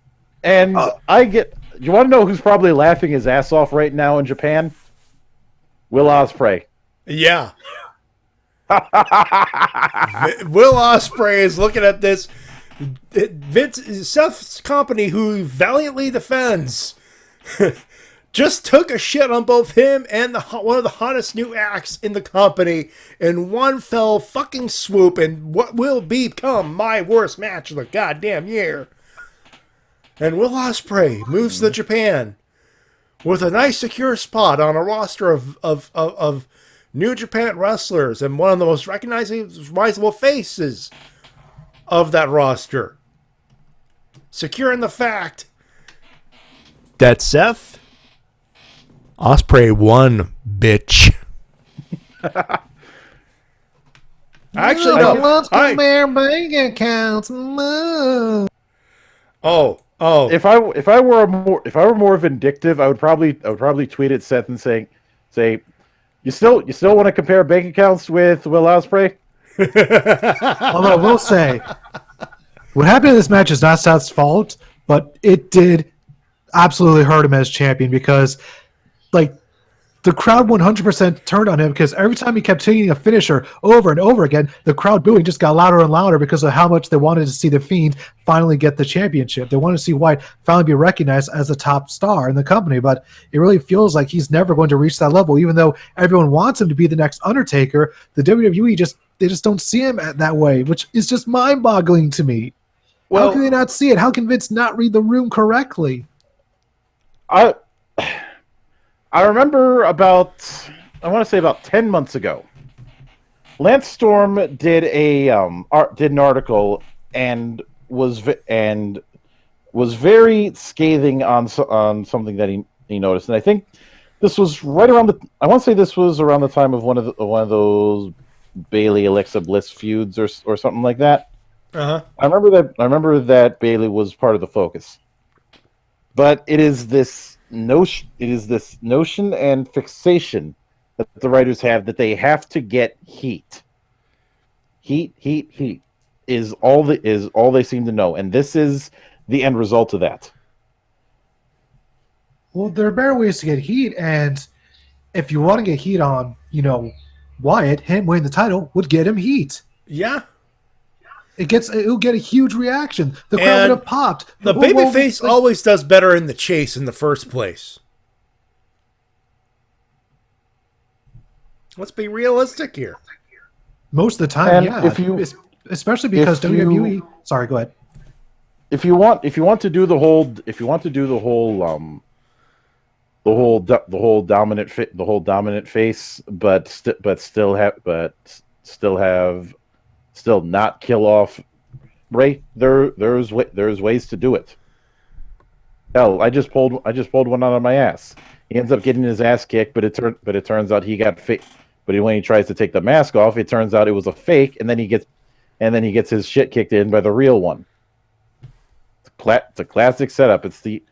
And you want to know who's probably laughing his ass off right now in Japan? Will Ospreay. Yeah. Will Ospreay is looking at this. Seth's company, who valiantly defends, just took a shit on both him and one of the hottest new acts in the company in one fell fucking swoop in what will become my worst match of the goddamn year. And Will Ospreay moves to Japan with a nice secure spot on a roster of New Japan wrestlers and one of the most recognizable faces of that roster. Securing the fact that Seth Ospreay won, bitch. Actually, no. Bank accounts. Oh. If I were more vindictive, I would probably tweet at Seth and say, you still want to compare bank accounts with Will Ospreay? Although I will say, what happened in this match is not Seth's fault, but it did absolutely hurt him as champion, because, like, the crowd 100% turned on him, because every time he kept taking a finisher over and over again, the crowd booing just got louder and louder because of how much they wanted to see The Fiend finally get the championship. They wanted to see White finally be recognized as a top star in the company, but it really feels like he's never going to reach that level. Even though everyone wants him to be the next Undertaker, the WWE they just don't see him that way, which is just mind-boggling to me. Well, how can they not see it? How can Vince not read the room correctly? I remember about 10 months ago, Lance Storm did an article and was very scathing on something that he noticed, and I think this was right around the time of one of those Bayley Alexa Bliss feuds or something like that. Uh-huh. I remember that Bayley was part of the focus, but it is this notion and fixation that the writers have that they have to get heat. Heat is all they seem to know, and this is the end result of that. Well, there are better ways to get heat, and if you want to get heat on, Wyatt, him winning the title would get him heat. Yeah. It'll get a huge reaction. The crowd would have popped. The babyface always does better in the chase in the first place. Let's be realistic here. Most of the time, and yeah. Especially because WWE. Sorry, go ahead. If you want to do the whole dominant face, but still not kill off Ray, there's ways to do it. Hell, I just pulled one out of my ass. He ends up getting his ass kicked, but it turns out he got fake. But when he tries to take the mask off, it turns out it was a fake, and then he gets his shit kicked in by the real one. It's a classic setup. It's the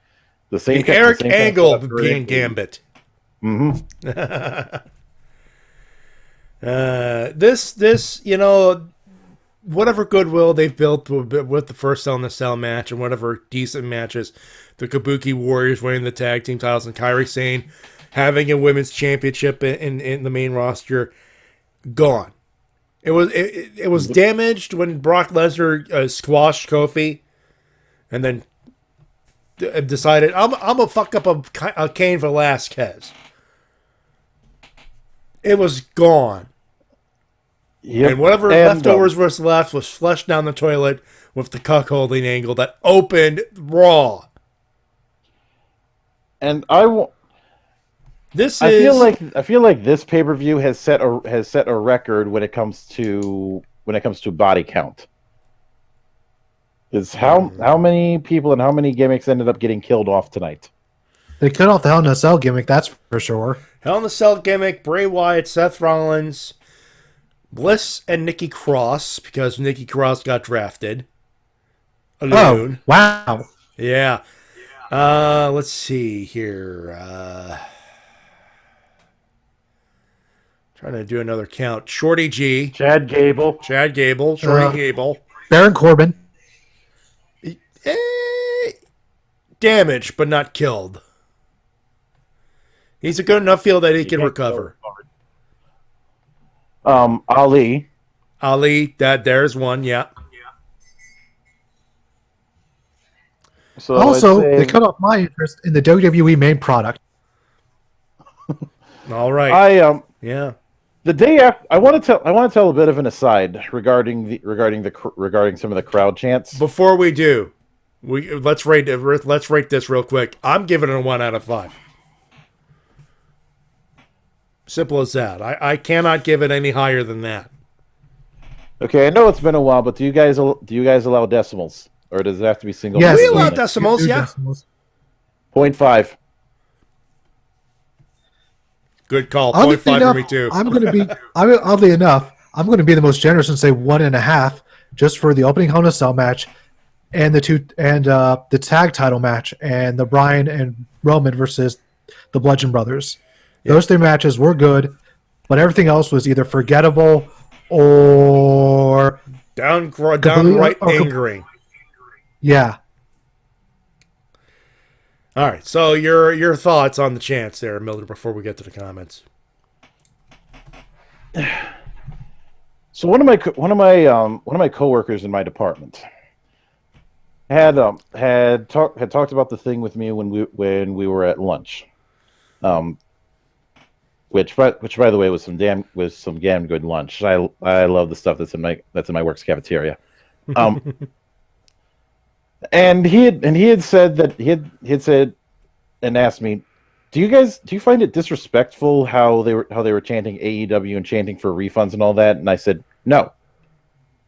same. The Eric Angle being Gambit. Mm-hmm. This, whatever goodwill they've built with the first Hell in a Cell match and whatever decent matches, the Kabuki Warriors winning the tag team titles and Kairi Sane having a women's championship in the main roster, gone. It was damaged when Brock Lesnar squashed Kofi, and then decided I'm gonna fuck up a Cain Velasquez. It was gone. Yep. And whatever leftovers was left was flushed down the toilet with the cuckolding angle that opened Raw. And I feel like this pay-per-view has set a record when it comes to body count. Is how many people and how many gimmicks ended up getting killed off tonight? They cut off the Hell in a Cell gimmick, that's for sure. Hell in a Cell gimmick, Bray Wyatt, Seth Rollins, Bliss, and Nikki Cross, because Nikki Cross got drafted. Alone. Oh, wow. Yeah. Let's see here. Trying to do another count. Shorty G. Chad Gable. Shorty Gable. Baron Corbin. Damaged, but not killed. He's a good enough heel that he can recover. Ali, there's one, yeah. So also, they cut off my interest in the WWE main product. All right. Yeah. The day after, I want to tell a bit of an aside regarding some of the crowd chants. Before we do, let's rate this real quick. I'm giving it a 1 out of 5. Simple as that. I cannot give it any higher than that. Okay, I know it's been a while, but do you guys allow decimals, or does it have to be single? Yes, we allow decimals. Yeah. 0.5. Good call. 0.5 for me too. I'm going to be oddly enough. I'm going to be the most generous and say 1.5, just for the opening Hell in a Cell match, and the tag title match, and the Bryan and Roman versus the Bludgeon Brothers. Yeah. Those 3 matches were good, but everything else was either forgettable or downright angering. Yeah. All right. So your thoughts on the chants there, Miller, before we get to the comments. So one of my coworkers in my department had talked about the thing with me when we were at lunch. Which by the way was some damn good lunch. I love the stuff that's in my work's cafeteria. And he had said that he had said and asked me, do you find it disrespectful how they were chanting AEW and chanting for refunds and all that? And I said, no,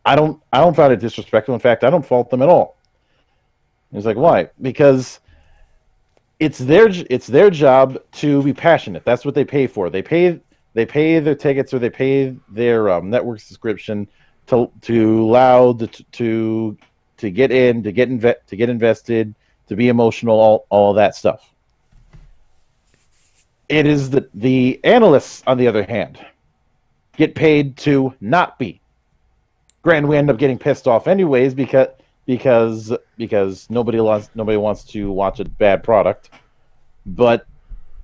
I don't find it disrespectful. In fact, I don't fault them at all. He was like, why? Because it's their job to be passionate. That's what they pay for. They pay their tickets, or they pay their network subscription to allow to get in, to get invested, to be emotional, all that stuff. It is the analysts, on the other hand, get paid to not be. Granted, we end up getting pissed off anyways because nobody wants to watch a bad product. But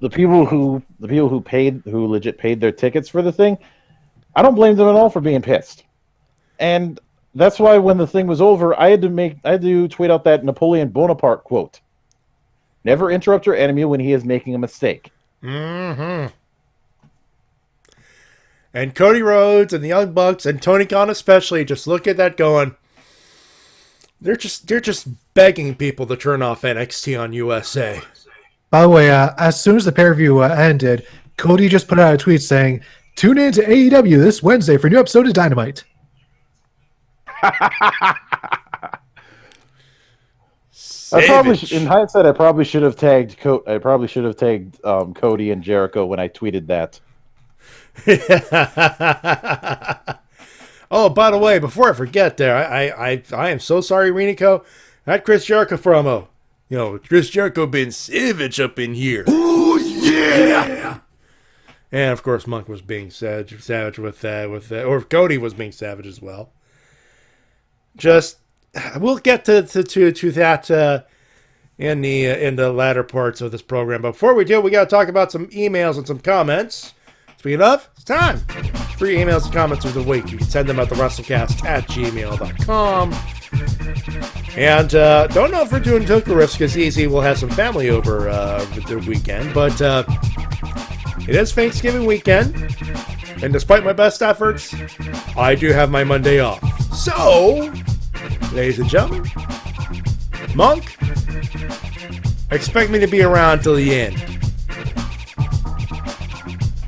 the people who legit paid their tickets for the thing, I don't blame them at all for being pissed. And that's why when the thing was over, I had to tweet out that Napoleon Bonaparte quote: "Never interrupt your enemy when he is making a mistake." Mm-hmm. And Cody Rhodes and the Young Bucks and Tony Khan especially just look at that going, they're just begging people to turn off NXT on USA. By the way, as soon as the pay-per-view ended, Cody just put out a tweet saying, "Tune in to AEW this Wednesday for a new episode of Dynamite." In hindsight, I probably should have tagged Cody and Jericho when I tweeted that. Oh, by the way, before I forget, there, I am so sorry, Renico. That Chris Jericho promo. Chris Jericho been savage up in here. Ooh, yeah! And of course, Monk was being savage with or Cody was being savage as well. Just we'll get to that in the latter parts of this program. But before we do, we got to talk about some emails and some comments. Speaking of, it's time for your emails and comments of the week. You can send them at the WrestleCast@gmail.com. And don't know if we're doing Toka riffs because Easy will have some family over the weekend, but it is Thanksgiving weekend, and despite my best efforts, I do have my Monday off. So, ladies and gentlemen, Monk, expect me to be around till the end.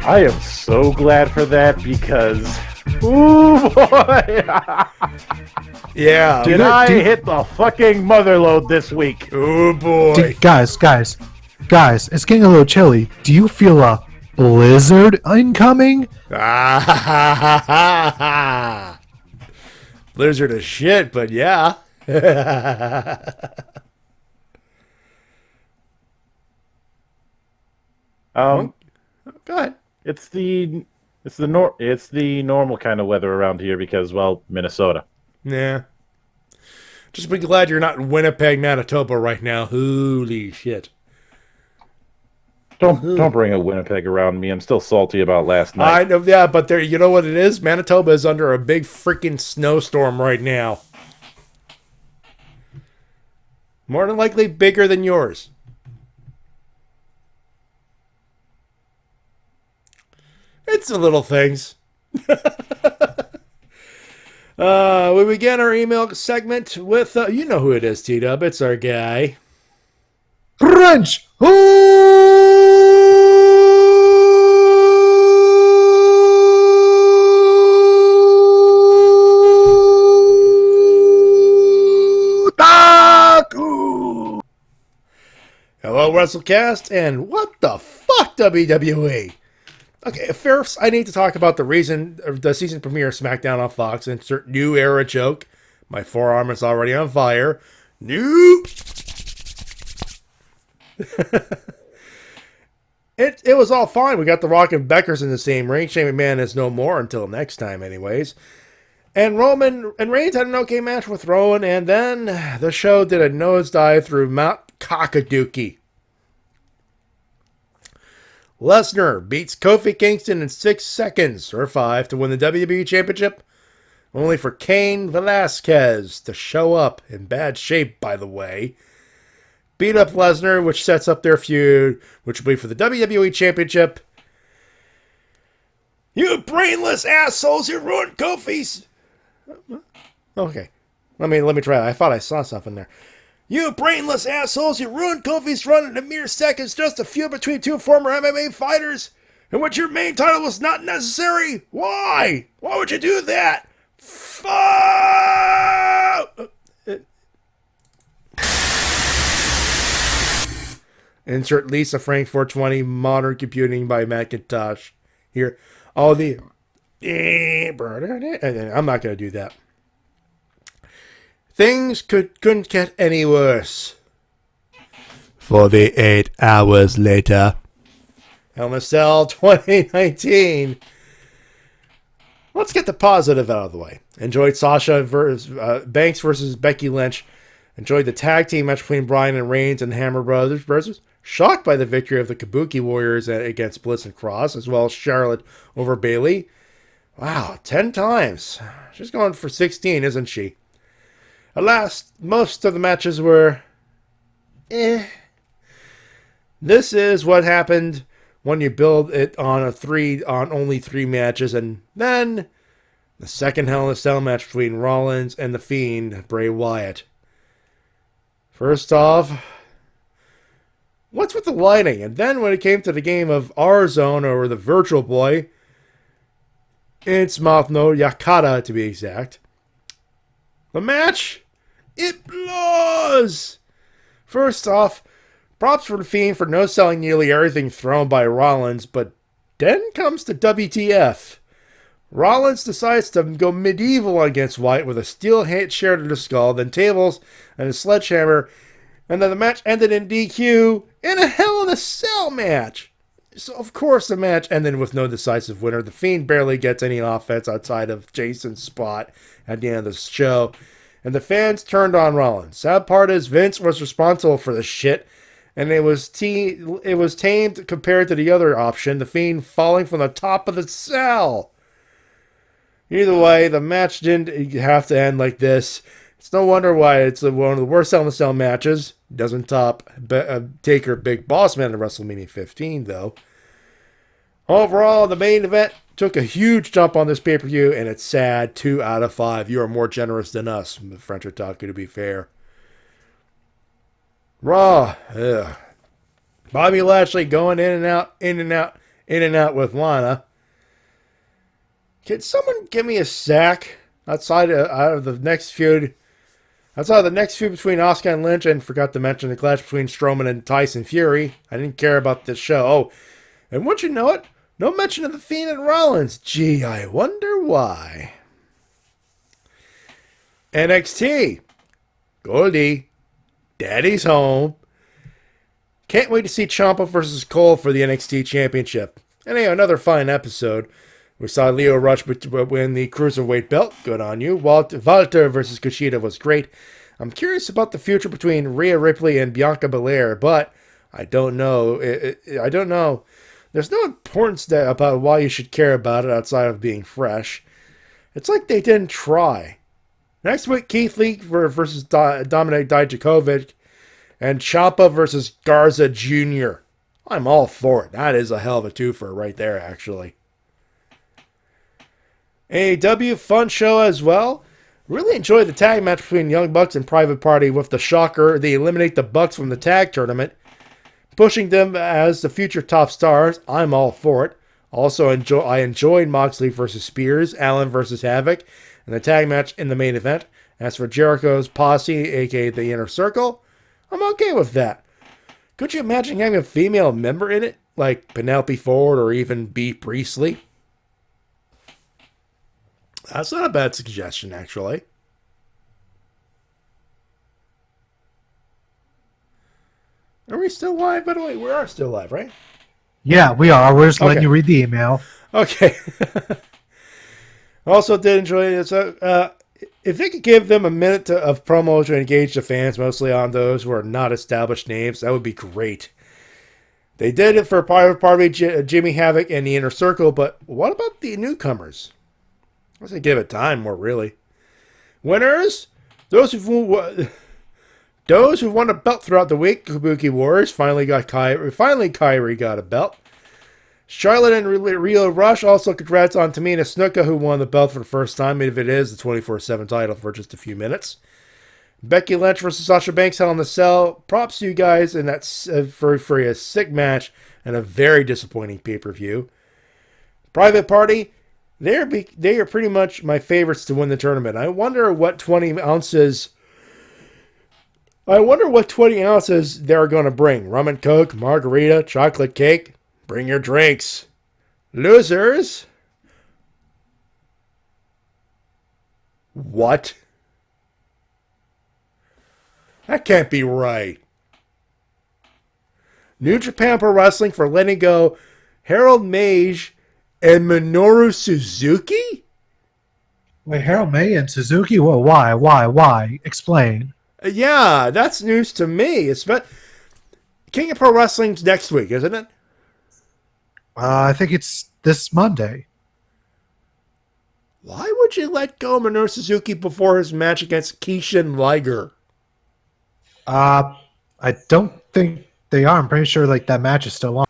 I am so glad for that because, ooh boy, yeah, did I hit the fucking mother load this week? Oh boy, guys, it's getting a little chilly. Do you feel a blizzard incoming? Blizzard is shit, but yeah. Go ahead. It's the normal kind of weather around here because, well, Minnesota. Yeah. Just be glad you're not in Winnipeg, Manitoba right now. Holy shit. Don't bring a Winnipeg around me. I'm still salty about last night. I know, yeah, but there, you know what it is? Manitoba is under a big freaking snowstorm right now. More than likely bigger than yours. It's the little things. We begin our email segment with, you know who it is, T-Dub. It's our guy. French! Hello, WrestleCast, and what the fuck, WWE? Okay, first, I need to talk about the season premiere of SmackDown on Fox. Insert new era joke. My forearm is already on fire. New. It was all fine. We got The Rock and Beckers in the same ring. Shane McMahon is no more until next time, anyways. And Roman and Reigns had an okay match with Rowan, and then the show did a nosedive through Mount Cockadukie. Lesnar beats Kofi Kingston in 6 seconds, or 5, to win the WWE Championship, only for Cain Velasquez to show up, in bad shape, by the way, beat up Lesnar, which sets up their feud, which will be for the WWE Championship. You brainless assholes, you ruined Kofi's... Okay, let me try that. I thought I saw something there. You brainless assholes, you ruined Kofi's run in a mere seconds, just a feud between two former MMA fighters, in which your main title was not necessary? Why? Why would you do that? Fuck! Insert Lisa Frank 420 Modern Computing by Macintosh. Here. All the... I'm not going to do that. Things couldn't get any worse. 48 hours later. Hell in a Cell 2019. Let's get the positive out of the way. Enjoyed Sasha Banks versus Becky Lynch. Enjoyed the tag team match between Bryan and Reigns and Hammer Brothers. Shocked by the victory of the Kabuki Warriors against Bliss and Cross, as well as Charlotte over Bayley. Wow, 10 times. She's going for 16, isn't she? Alas, most of the matches were This is what happened when you build it on only 3 matches, and then the second Hell in a Cell match between Rollins and The Fiend, Bray Wyatt. First off, what's with the lighting? And then when it came to the game of R-Zone, or the Virtual Boy, it's Mouth No Yakata to be exact. The match, it blows! First off, props for The Fiend for no-selling nearly everything thrown by Rollins, but then comes the WTF. Rollins decides to go medieval against Wyatt with a steel chair to the skull, then tables and a sledgehammer, and then the match ended in DQ in a Hell in a Cell match. So, of course, the match ended with no decisive winner. The Fiend barely gets any offense outside of Jason's spot at the end of the show. And the fans turned on Rollins. Sad part is Vince was responsible for the shit. And it was tamed compared to the other option, the Fiend falling from the top of the cell. Either way, the match didn't have to end like this. It's no wonder why it's one of the worst Hell in a Cell matches. Doesn't top Taker Big Boss Man at WrestleMania 15, though. Overall, the main event took a huge jump on this pay-per-view, and it's sad. 2 out of 5. You are more generous than us, French Otaku, to be fair. Raw. Ugh. Bobby Lashley going in and out with Lana. Can someone give me a sack outside of the next feud? Outside of the next feud between Asuka and Lynch, and forgot to mention the clash between Strowman and Tyson Fury. I didn't care about this show. Oh, and once you know it, no mention of the Fiend and Rollins. Gee, I wonder why. NXT. Goldie. Daddy's home. Can't wait to see Ciampa versus Cole for the NXT Championship. Anyway, another fine episode. We saw Leo Rush win the Cruiserweight belt. Good on you. Walter versus Kushida was great. I'm curious about the future between Rhea Ripley and Bianca Belair, but I don't know. I don't know. There's no importance about why you should care about it outside of being fresh. It's like they didn't try. Next week, Keith Lee versus Dominik Dijakovic and Ciampa versus Garza Jr. I'm all for it. That is a hell of a twofer right there, actually. AEW, fun show as well. Really enjoyed the tag match between Young Bucks and Private Party with the shocker. They eliminate the Bucks from the tag tournament, pushing them as the future top stars. I'm all for it. Also, I enjoyed Moxley versus Spears, Allen versus Havoc, and the tag match in the main event. As for Jericho's posse, aka the Inner Circle, I'm okay with that. Could you imagine having a female member in it, like Penelope Ford or even Bea Priestley? That's not a bad suggestion, actually. Are we still live, by the way? We are still live, right? Yeah, we are. We're just letting you read the email. Okay. Also did enjoy it. So, if they could give them a minute of promo to engage the fans, mostly on those who are not established names, that would be great. They did it for Private Party, Jimmy Havoc, and the Inner Circle, but what about the newcomers? I say give it time more, really. Winners? Those who won a belt throughout the week. Kabuki Warriors finally Kyrie got a belt. Charlotte and Rio Rush. Also congrats on Tamina Snuka, who won the belt for the first time, even if it is the 24/7 title for just a few minutes. Becky Lynch versus Sasha Banks, Hell in a Cell. Props to you guys in that for a sick match and a very disappointing pay-per-view. Private Party. They are pretty much my favorites to win the tournament. I wonder what 20 ounces they're going to bring. Rum and Coke, margarita, chocolate cake. Bring your drinks. Losers. What? That can't be right. New Japan Pro Wrestling for letting go Harold Mage and Minoru Suzuki? Wait, Harold May and Suzuki? Well, why? Explain. Yeah, that's news to me. It's King of Pro Wrestling's next week, isn't it? I think it's this Monday. Why would you let go Minoru Suzuki before his match against Keishan Liger? I don't think they are. I'm pretty sure that match is still on.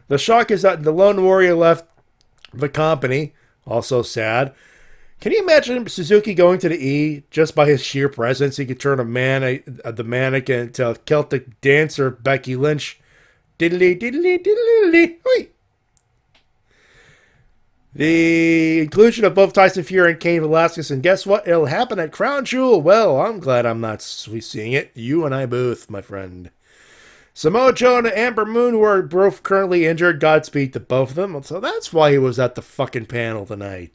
The shock is that the Lone Warrior left the company. Also sad. Can you imagine Suzuki going to the E just by his sheer presence? He could turn the mannequin into Celtic dancer Becky Lynch. Diddly, diddly, diddly, diddly. Wait. The inclusion of both Tyson Fury and Cain Velasquez, and guess what? It'll happen at Crown Jewel. Well, I'm glad I'm not seeing it. You and I both, my friend. Samoa Joe and Amber Moon, who are both currently injured. Godspeed to both of them. So that's why he was at the fucking panel tonight.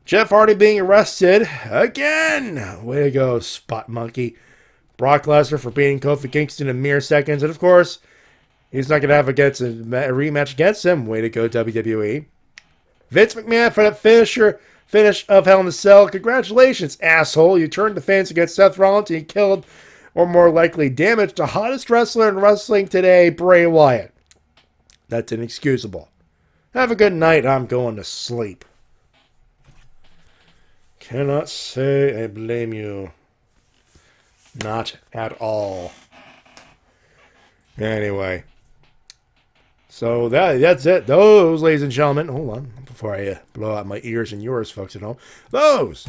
Jeff Hardy being arrested again. Way to go, Spot Monkey. Brock Lesnar for beating Kofi Kingston in mere seconds. And of course, He's not going to have a rematch against him. Way to go, WWE. Vince McMahon for that finish of Hell in a Cell. Congratulations, asshole. You turned the fans against Seth Rollins and he killed, or more likely damaged, the hottest wrestler in wrestling today, Bray Wyatt. That's inexcusable. Have a good night. I'm going to sleep. Cannot say I blame you. Not at all. Anyway. So that's it. Those, ladies and gentlemen, hold on, before I blow out my ears and yours, folks at home. Those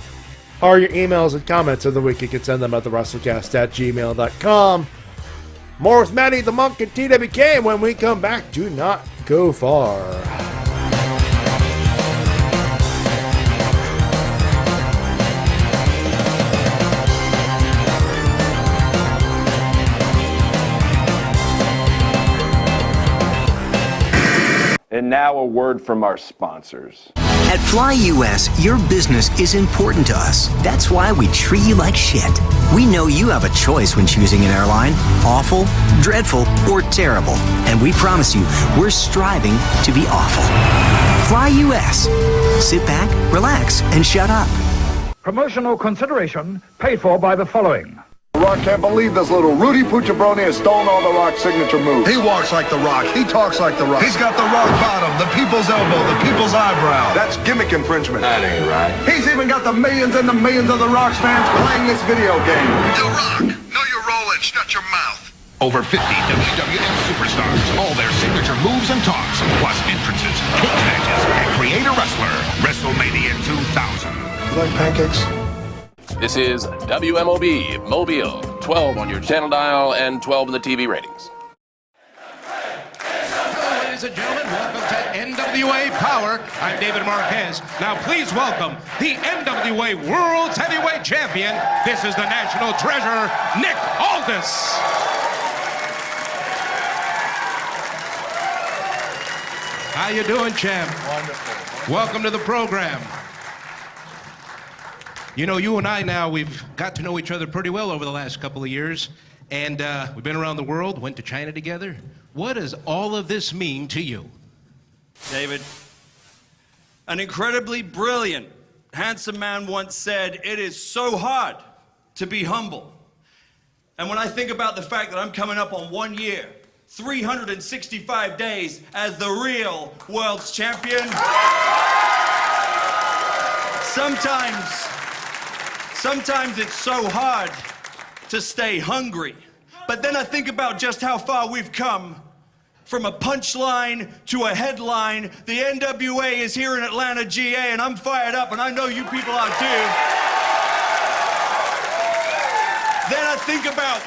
are your emails and comments of the week. You can send them at thewrestlecast@gmail.com. More with Matty the Monk and TWK. When we come back, do not go far. And now a word from our sponsors. At Fly US, your business is important to us. That's why we treat you like shit. We know you have a choice when choosing an airline: awful, dreadful, or terrible. And we promise you, we're striving to be awful. Fly US. Sit back, relax, and shut up. Promotional consideration paid for by the following. The Rock can't believe this little Rudy Pucciabroni has stolen all The Rock's signature moves. He walks like The Rock. He talks like The Rock. He's got the rock bottom, the people's elbow, the people's eyebrow. That's gimmick infringement. That ain't right. He's even got the millions and the millions of The Rock's fans playing this video game. The Rock, know your role and shut your mouth. Over 50 WWF superstars, all their signature moves and talks, plus entrances, cage matches, and create a wrestler. WrestleMania 2000. You like pancakes? This is WMOB Mobile, 12 on your channel dial and 12 in the TV ratings. Hello, ladies and gentlemen, welcome to NWA Power. I'm David Marquez. Now please welcome the NWA World's Heavyweight Champion. This is the National Treasure, Nick Aldous. How you doing, champ? Wonderful. Welcome to the program. You know, you and I now, we've got to know each other pretty well over the last couple of years, and we've been around the world, went to China together. What does all of this mean to you? David, an incredibly brilliant, handsome man once said, "It is so hard to be humble." And when I think about the fact that I'm coming up on 1 year, 365 days as the real world's champion, Sometimes it's so hard to stay hungry. But then I think about just how far we've come. From a punchline to a headline. The NWA is here in Atlanta, GA, and I'm fired up, and I know you people are too. Then I think about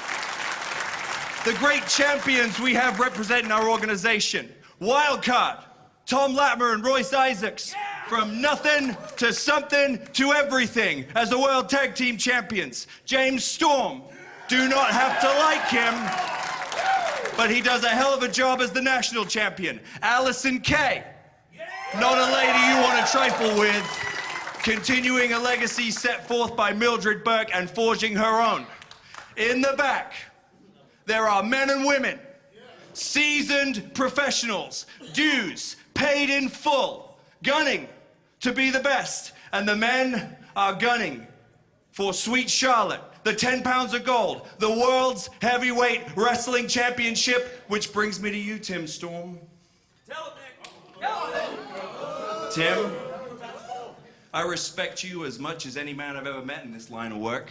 the great champions we have representing our organization. Wildcard, Tom Latimer and Royce Isaacs. From nothing to something to everything as the World Tag Team Champions. James Storm, do not have to like him, but he does a hell of a job as the national champion. Allison Kay, not a lady you want to trifle with, continuing a legacy set forth by Mildred Burke and forging her own. In the back, there are men and women, seasoned professionals, dues paid in full, gunning to be the best. And the men are gunning for Sweet Charlotte, the 10 pounds of gold, the World's Heavyweight Wrestling Championship, which brings me to you, Tim Storm. Tim, I respect you as much as any man I've ever met in this line of work,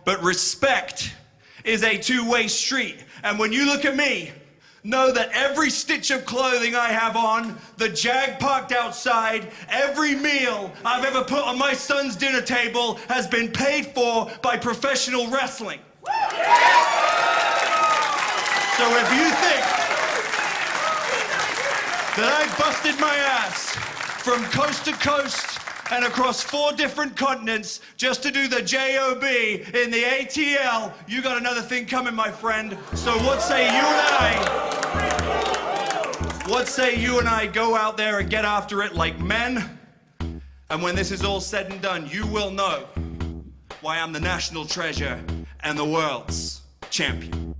but respect is a two-way street. And when you look at me, know that every stitch of clothing I have on, the Jag parked outside, every meal I've ever put on my son's dinner table has been paid for by professional wrestling. So if you think that I busted my ass from coast to coast and across 4 different continents just to do the JOB in the ATL, you got another thing coming, my friend. So what say you and I go out there and get after it like men? And when this is all said and done, you will know why I'm the national treasure and the world's champion.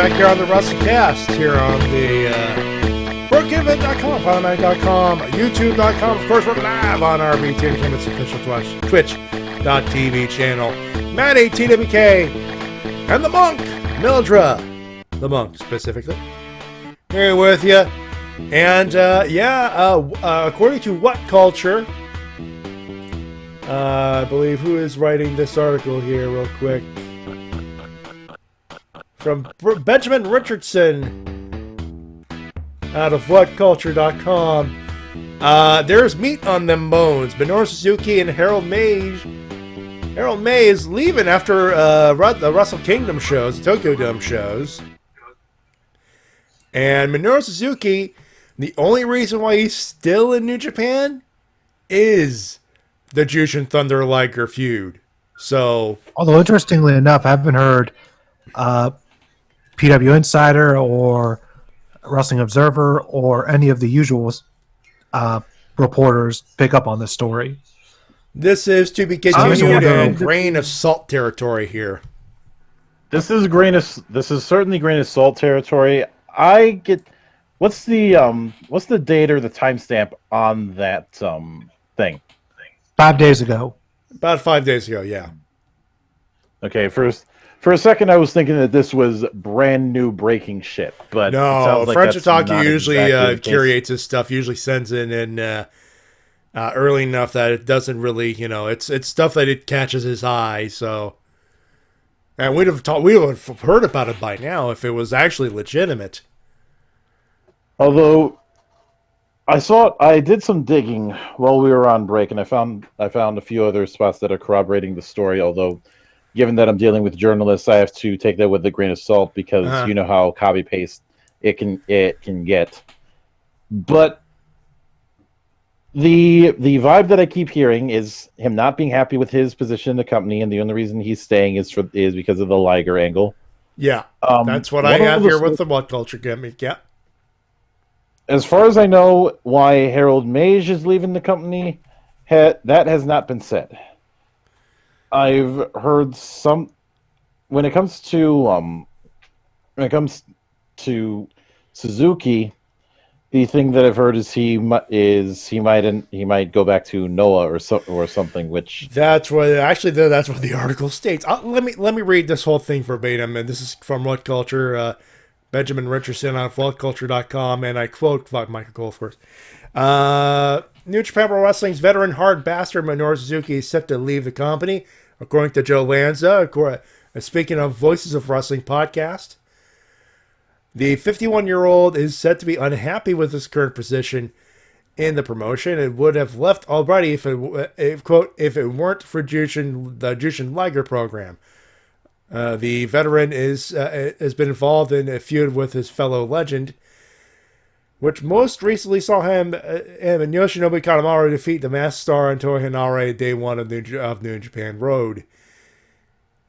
back here on the Wrestle Cast, here on the BrookEvent.com, Power9.com, YouTube.com. Of course, we're live on our BT Entertainment's official Twitch.tv channel. Matty, TWK, and the Monk, Mildra, the Monk specifically, here with you. And according to What Culture, I believe, who is writing this article here real quick? From Benjamin Richardson out of WhatCulture.com. There's meat on them bones. Minoru Suzuki and Harold May is leaving after the Wrestle Kingdom shows, the Tokyo Dome shows. And Minoru Suzuki, the only reason why he's still in New Japan is the Jushin Thunder Liger feud. So, although interestingly enough, I haven't heard PW Insider or Wrestling Observer or any of the usual reporters pick up on this story. This is to be continued in grain of salt territory here. This is certainly grain of salt territory. What's the date or the timestamp on that thing? 5 days ago. About 5 days ago, yeah. Okay, for a second I was thinking that this was brand new breaking shit, but no, like French Otaku usually curates his stuff, usually sends in early enough that it doesn't really, it's stuff that it catches his eye. So, and we would have heard about it by now if it was actually legitimate. Although I did some digging while we were on break, and I found a few other spots that are corroborating the story. Although, given that I'm dealing with journalists, I have to take that with a grain of salt because you know how copy paste it can get. But the vibe that I keep hearing is him not being happy with his position in the company, and the only reason he's staying is because of the Liger angle. Yeah, that's what I have here with the What Culture gimmick. Yeah. As far as I know, why Harold Mage is leaving the company, that has not been said. I've heard some when it comes to Suzuki. The thing that I've heard is he might go back to Noah or something. Which that's what the article states. Let me read this whole thing verbatim, and this is from What Culture. Benjamin Richardson on WhatCulture.com, and I quote Michael Cole, of course. New Japan Pro Wrestling's veteran hard bastard Minoru Suzuki is set to leave the company, according to Joe Lanza. Speaking of Voices of Wrestling podcast, the 51-year-old is said to be unhappy with his current position in the promotion and would have left already if it weren't for the Jushin Liger program. The veteran has been involved in a feud with his fellow legend, which most recently saw him and Yoshinobu Kanemaru defeat the Masked Star and Toa Henare day one of New Japan Road.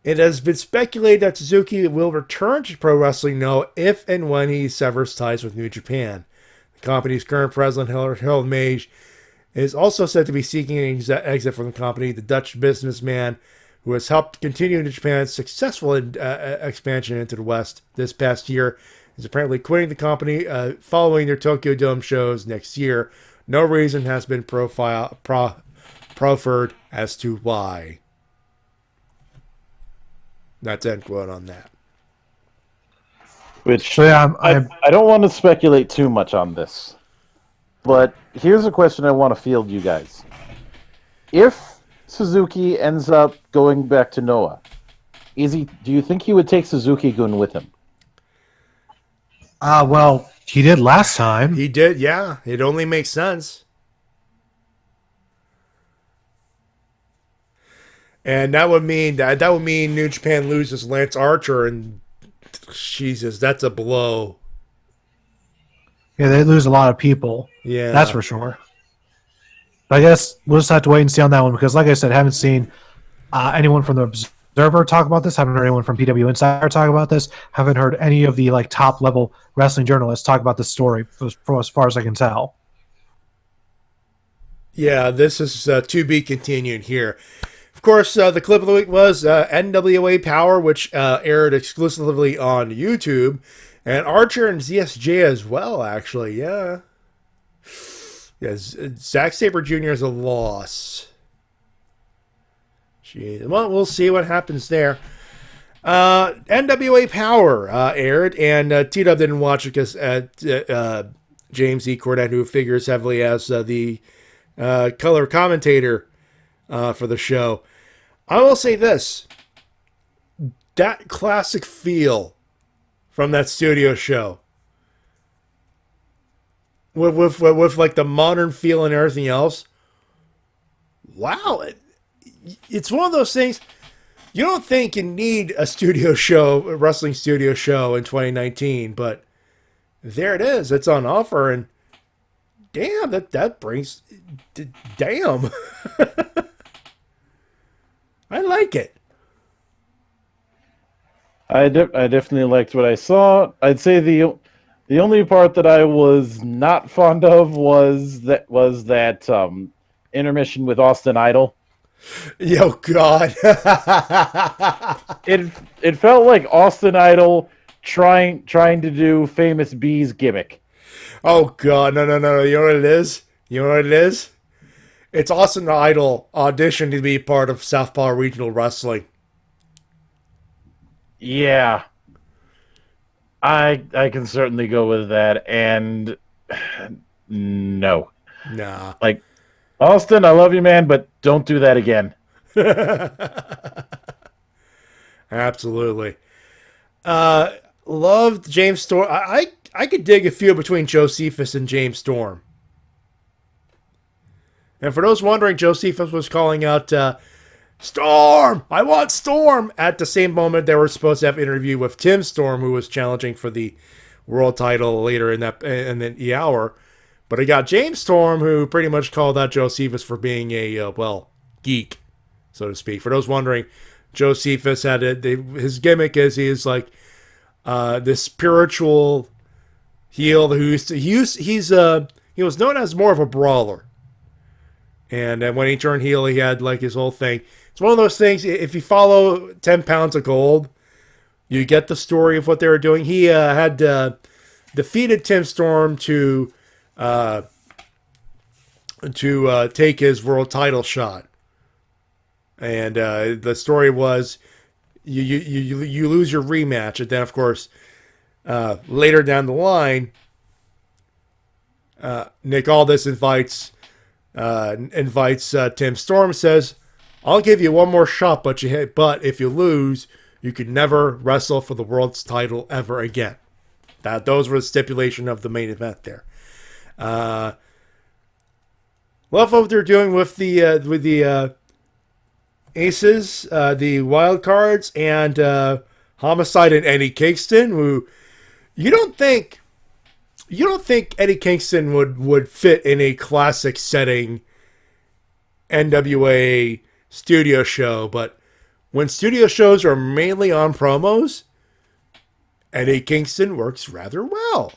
It has been speculated that Suzuki will return to Pro Wrestling No if and when he severs ties with New Japan. The company's current president, Harold Mage, is also said to be seeking an exit from the company. The Dutch businessman who has helped continue Japan's successful expansion into the West this past year, is apparently quitting the company following their Tokyo Dome shows next year. No reason has been proffered as to why. That's end quote on that. Which I don't want to speculate too much on this, but here's a question I want to field you guys. If Suzuki ends up going back to Noah, do you think he would take Suzuki-gun with him? Well, he did last time. He did, yeah. It only makes sense. And that would mean New Japan loses Lance Archer, and Jesus, that's a blow. Yeah, they lose a lot of people. Yeah, that's for sure. But I guess we'll just have to wait and see on that one because, like I said, I haven't seen anyone from the Observer talk about this. Haven't heard anyone from PW Insider talk about this. Haven't heard any of the top level wrestling journalists talk about this story, for as far as I can tell. Yeah, this is to be continued here. course, the clip of the week was NWA Power, which aired exclusively on YouTube, and Archer and ZSJ as well, actually, yeah. Yes, Zack Sabre Jr. is a loss. Jeez. Well, we'll see what happens there. NWA Power aired, and T-Dub didn't watch it because James E. Cornette, who figures heavily as the color commentator for the show. I will say this. That classic feel from that studio show, with like the modern feel and everything else, wow, it's one of those things. You don't think you need a studio show, a wrestling studio show in 2019, but there it is. It's on offer, and damn, that brings, damn. I like it. I definitely liked what I saw. I'd say the only part that I was not fond of was that intermission with Austin Idol. Yo, God. It felt like Austin Idol trying to do Famous B's gimmick. Oh, God. No. You know what it is? It's Austin Idol auditioned to be part of Southpaw Regional Wrestling. Yeah. I can certainly go with that, and no. Nah. Like, Austin, I love you, man, but don't do that again. Absolutely. Loved James Storm. I could dig a few between Josephus and James Storm. And for those wondering, Josephus was calling out Storm! I want Storm! At the same moment, they were supposed to have an interview with Tim Storm, who was challenging for the world title later in the hour. But I got James Storm, who pretty much called out Josephus for being a, geek, so to speak. For those wondering, Josephus had his gimmick is he is like this spiritual heel who he was known as more of a brawler. And when he turned heel, he had like his whole thing. It's one of those things, if you follow 10 Pounds of Gold, you get the story of what they were doing. He had defeated Tim Storm to take his world title shot. And the story was you lose your rematch. And then, of course, later down the line, Nick Aldous invites Tim Storm, says, I'll give you one more shot, but if you lose, you could never wrestle for the world's title ever again. Those were the stipulation of the main event there. Love what they're doing with the Aces, the Wild Cards, and Homicide and Eddie Kingston, who you don't think Eddie Kingston would fit in a classic setting NWA studio show, but when studio shows are mainly on promos, Eddie Kingston works rather well.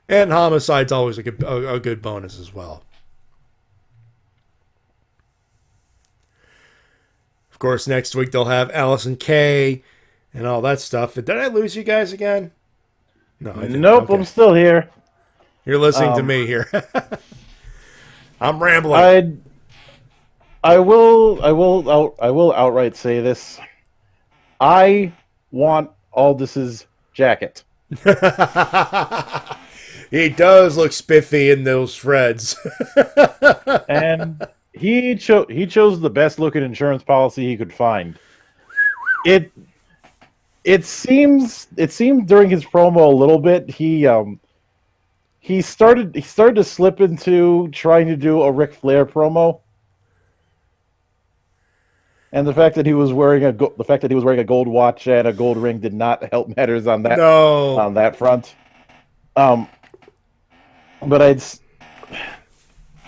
And Homicide's always a good bonus as well. Of course, next week they'll have Allison Kay and all that stuff. Did I lose you guys again? No, I didn't. Nope, Okay. I'm still here. You're listening to me here. I'm rambling. I will outright say this. I want Aldous' jacket. He does look spiffy in those threads. And he chose the best looking insurance policy he could find. It seemed during his promo a little bit he started to slip into trying to do a Ric Flair promo. And the fact that he was wearing a gold watch and a gold ring did not help matters on that on that front. But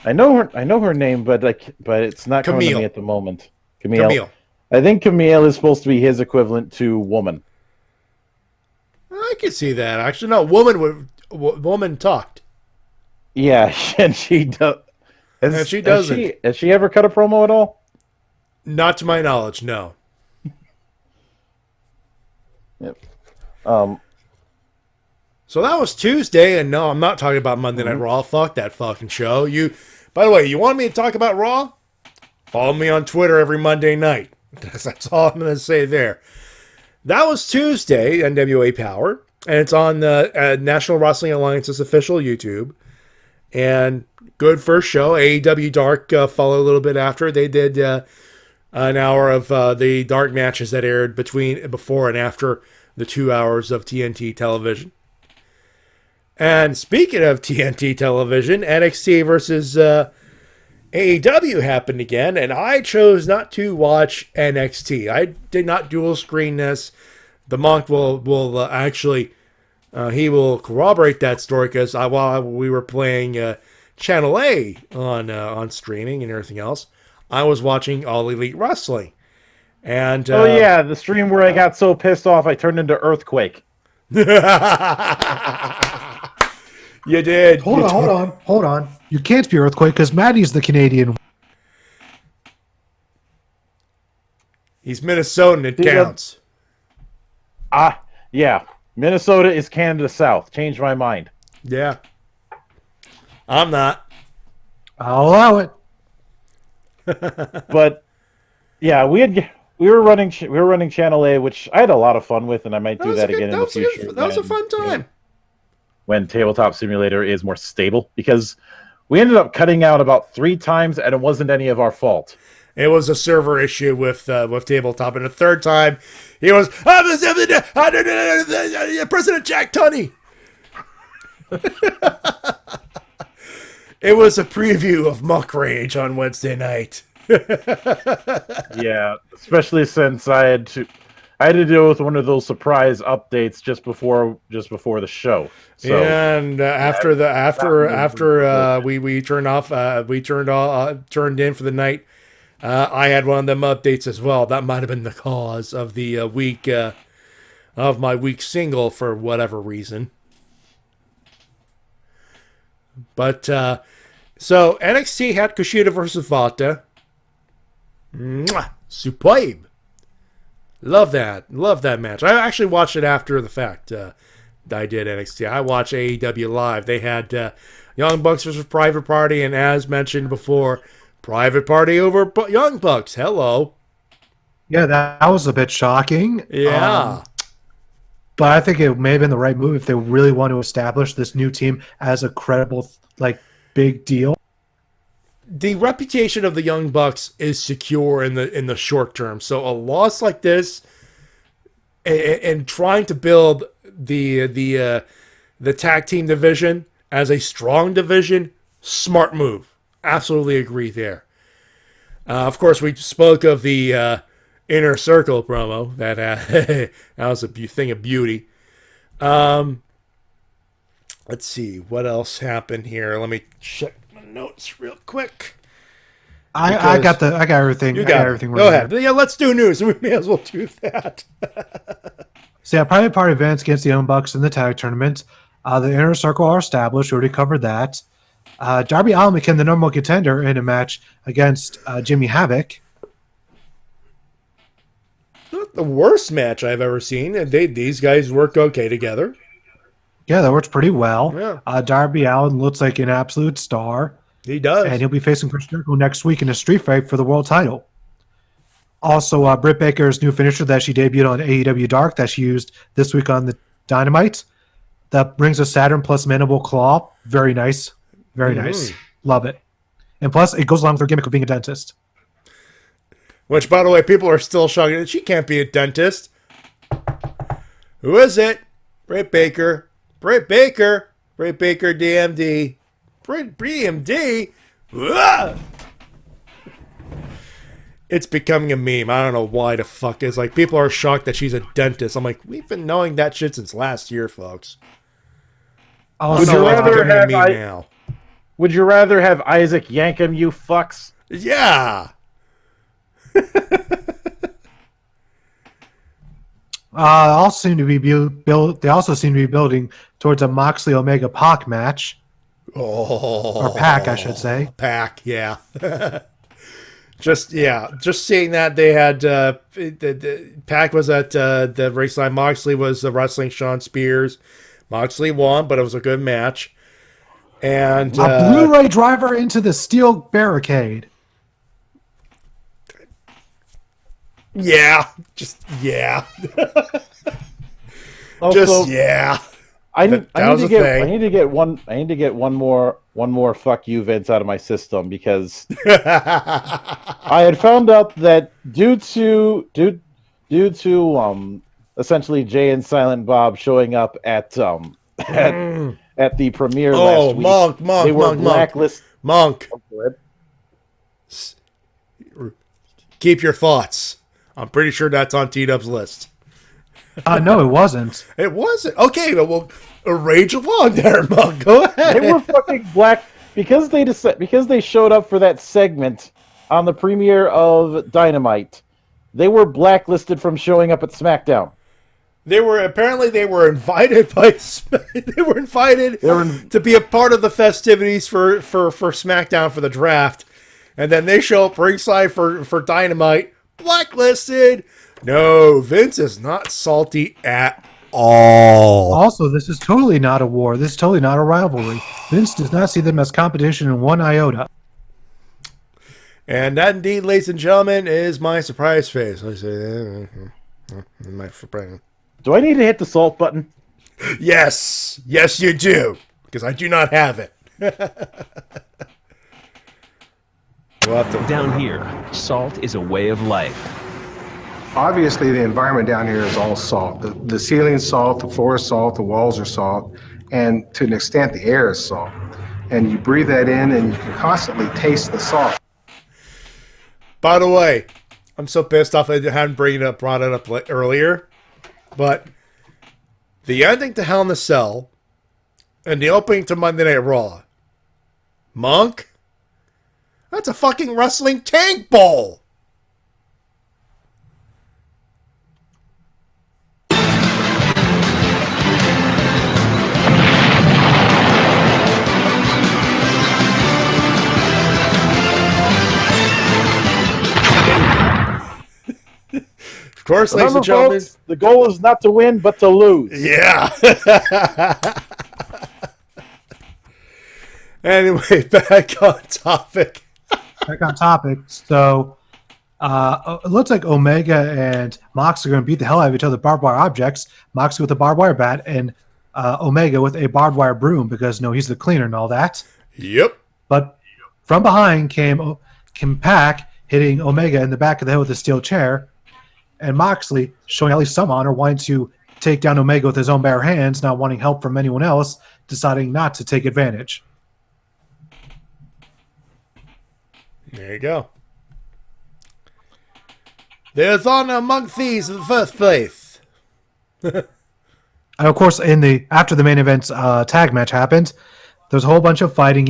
I know her name, but it's not coming to me at the moment. Camille. I think Camille is supposed to be his equivalent to woman. I could see that. Actually, no, woman talked. Yeah, and she does. And she doesn't. Has she ever cut a promo at all? Not to my knowledge, no. Yep. So that was Tuesday, and no, I'm not talking about Monday Night Raw. Fuck that fucking show. By the way, you want me to talk about Raw? Follow me on Twitter every Monday night. That's all I'm going to say there. That was Tuesday, NWA Power, and it's on the National Wrestling Alliance's official YouTube. And good first show. AEW Dark followed a little bit after. They did an hour of the Dark matches that aired before and after the 2 hours of TNT television. And speaking of TNT television, NXT versus AEW happened again, and I chose not to watch NXT. I did not dual screen this. The Monk will actually, he will corroborate that story, because while we were playing Channel A on streaming and everything else, I was watching All Elite Wrestling. And oh yeah, the stream where I got so pissed off I turned into Earthquake. You did. Hold on. You can't be Earthquake because Matty's the Canadian. He's Minnesotan. It counts. Yeah. Minnesota is Canada South. Changed my mind. Yeah. I'm not. I'll allow it. But yeah, we were running Channel A, which I had a lot of fun with, and I might do that again in the future. That was a fun time. When Tabletop Simulator is more stable, because we ended up cutting out about 3 times, and it wasn't any of our fault. It was a server issue with Tabletop, and the third time, he was President Jack Tunney. It was a preview of Muck Rage on Wednesday night. Yeah, especially since I had to deal with one of those surprise updates just before the show. So, and after we turned in for the night, I had one of them updates as well. That might have been the cause of the week of my week single for whatever reason. But so NXT had Kushida versus Vata. Superb. Love that match. I actually watched it after the fact. I did NXT. I watched AEW live. They had Young Bucks versus Private Party, and as mentioned before, Private Party over Young Bucks. Hello. Yeah, that was a bit shocking. Yeah. But I think it may have been the right move if they really want to establish this new team as a credible, big deal. The reputation of the Young Bucks is secure in the short term. So a loss like this, and trying to build the tag team division as a strong division, smart move. Absolutely agree there. Of course, we spoke of the Inner Circle promo. That was a thing of beauty. Let's see what else happened here. Let me check my notes real quick. I got everything. You got everything. Go ahead. Yeah, let's do news. We may as well do that. So yeah, Private Party events against the Young Bucks in the tag tournament. The Inner Circle are established. We already covered that. Darby Allin became the number 1 contender in a match against Jimmy Havoc. Not the worst match I've ever seen. And these guys work okay together. Yeah, that works pretty well. Yeah. Darby Allin looks like an absolute star. He does. And he'll be facing Chris Jericho next week in a street fight for the world title. Also, Britt Baker's new finisher that she debuted on AEW Dark that she used this week on the Dynamite. That brings a Saturn plus Mandible Claw. Very nice. Very nice. Love it. And plus, it goes along with her gimmick of being a dentist. Which, by the way, people are still shocked that she can't be a dentist. Who is it? Britt Baker. Britt Baker. Britt Baker, DMD. Britt BMD? Ugh! It's becoming a meme. I don't know why the fuck. It's like people are shocked that she's a dentist. I'm like, we've been knowing that shit since last year, folks. Would you rather have Isaac yank him, you fucks? Yeah. They also seem to be building towards a Moxley Omega Pac match. Oh, or Pac, I should say. Pac, yeah. Just seeing that they had Pac was at the race line. Moxley was wrestling Sean Spears. Moxley won, but it was a good match. And a Blu-ray driver into the steel barricade. Yeah, Also, yeah. I need to get one more fuck you, Vince, out of my system, because I had found out that due to essentially Jay and Silent Bob showing up at the premiere last week, they were blacklisted. Monk. Keep your thoughts. I'm pretty sure that's on T-Dub's list. No, it wasn't. It wasn't. Okay, well, rage along there, Monk. Go ahead. They were fucking black because they showed up for that segment on the premiere of Dynamite. They were blacklisted from showing up at SmackDown. They were invited to be a part of the festivities for SmackDown for the draft, and then they show up ringside for Dynamite, blacklisted. No, Vince is not salty at all. Also, this is totally not a war. This is totally not a rivalry. Vince does not see them as competition in one iota. And that, indeed, ladies and gentlemen, is my surprise face. I say, my surprise. Do I need to hit the salt button? Yes, you do, because I do not have it. Down here, salt is a way of life. Obviously, the environment down here is all salt. The ceiling's salt, the floor is salt, the walls are salt, and to an extent, the air is salt. And you breathe that in, and you can constantly taste the salt. By the way, I'm so pissed off I hadn't brought it up earlier, but the ending to Hell in a Cell and the opening to Monday Night Raw, Monk, that's a fucking wrestling tank bowl. Of course, ladies and gentlemen, folks, the goal is not to win, but to lose. Yeah. Anyway, back on topic. So, it looks like Omega and Mox are going to beat the hell out of each other with barbed wire objects. Mox with a barbed wire bat and Omega with a barbed wire broom because, he's the cleaner and all that. Yep. But from behind came Pac hitting Omega in the back of the head with a steel chair. And Moxley, showing at least some honor, wanting to take down Omega with his own bare hands, not wanting help from anyone else, deciding not to take advantage. There you go. There's honor among thieves in the first place. And of course, after the main event tag match happened, there's a whole bunch of fighting,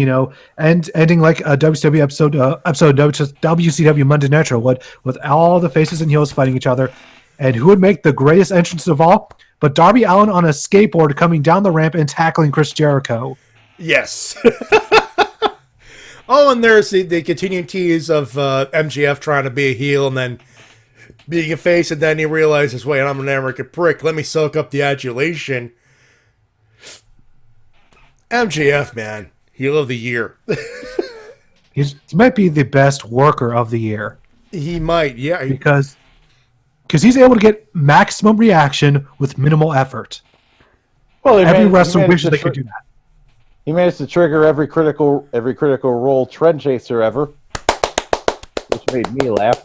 and ending like a WCW episode of WCW Monday Nitro would, with all the faces and heels fighting each other. And who would make the greatest entrance of all? But Darby Allin on a skateboard coming down the ramp and tackling Chris Jericho. Yes. Oh, and there's the continuing tease of MJF trying to be a heel and then being a face, and then he realizes, wait, I'm an American prick. Let me soak up the adulation. MJF, man, heel of the year. He might be the best worker of the year. He might, yeah. Because he's able to get maximum reaction with minimal effort. Well, every wrestler wishes they could do that. He managed to trigger every critical role trend chaser ever, which made me laugh.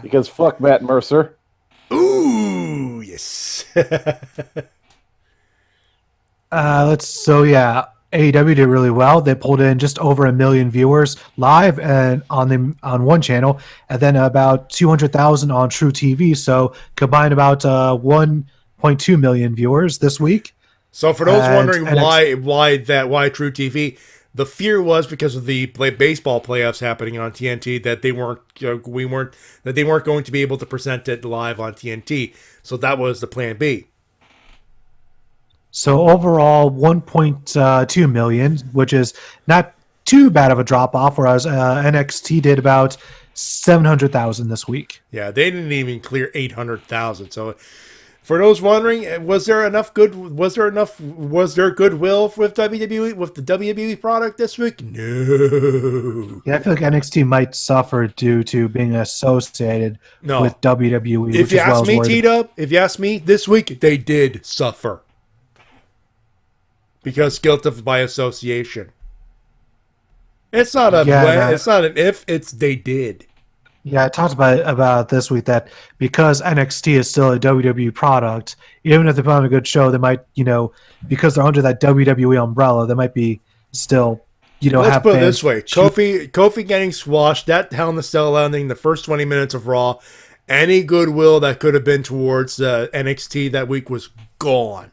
Because fuck Matt Mercer. Ooh, yes. AEW did really well. They pulled in just over 1 million viewers live and on one channel, and then about 200,000 on True TV. So combined about 1.2 million viewers this week. So for those wondering why True TV, the fear was because of the baseball playoffs happening on TNT that they weren't going to be able to present it live on TNT. So that was the plan B. So overall, 1.2 million, which is not too bad of a drop off. Whereas NXT did about 700,000 this week. Yeah, they didn't even clear 800,000. So, for those wondering, was there goodwill with WWE with the WWE product this week? No. Yeah, I feel like NXT might suffer due to being associated with WWE. If you ask me, T-Dub, if you ask me, this week they did suffer because guilt by association. It's not it's not an if, it's they did. Yeah, I talked about this week that because NXT is still a WWE product, even if they put on a good show, they might, because they're under that WWE umbrella, they might be still, Let's have put it fans this way: Kofi getting squashed, that Hell in a Cell landing, the first 20 minutes of Raw, any goodwill that could have been towards NXT that week was gone.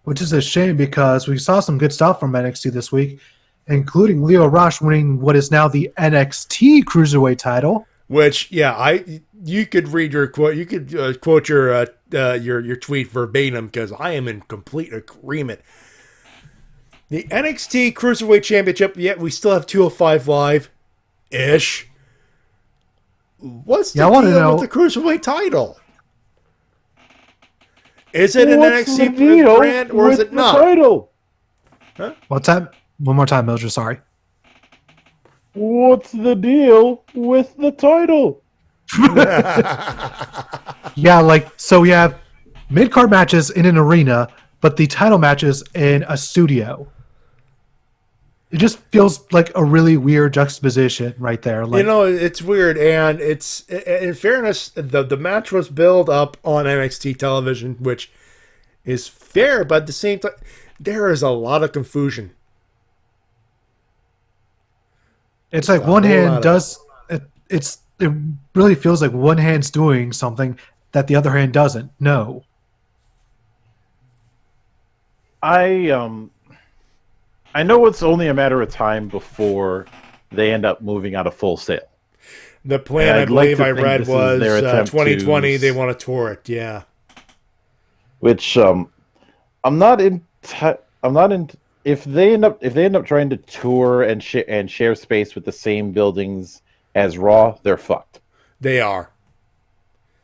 Which is a shame because we saw some good stuff from NXT this week, including Lio Rush winning what is now the NXT Cruiserweight title. Which, you could read your quote. You could quote your tweet verbatim because I am in complete agreement. The NXT Cruiserweight Championship. Yet we still have 205 Live, ish. What's the deal with the Cruiserweight title? Is it an NXT brand or is it not? Title? Huh? One more time, Mildred. Sorry. What's the deal with the title? Yeah, so we have mid-card matches in an arena, but the title matches in a studio. It just feels like a really weird juxtaposition right there. It's weird, and it's, in fairness, the match was billed up on NXT television, which is fair, but at the same time, there is a lot of confusion. It's like one hand does it really feels like one hand's doing something that the other hand doesn't. No. I know it's only a matter of time before they end up moving out of Full Sail. The plan, I believe I read, was 2020. They want to tour it, yeah. Which I'm not in. If they end up trying to tour and share space with the same buildings as Raw, they're fucked. They are.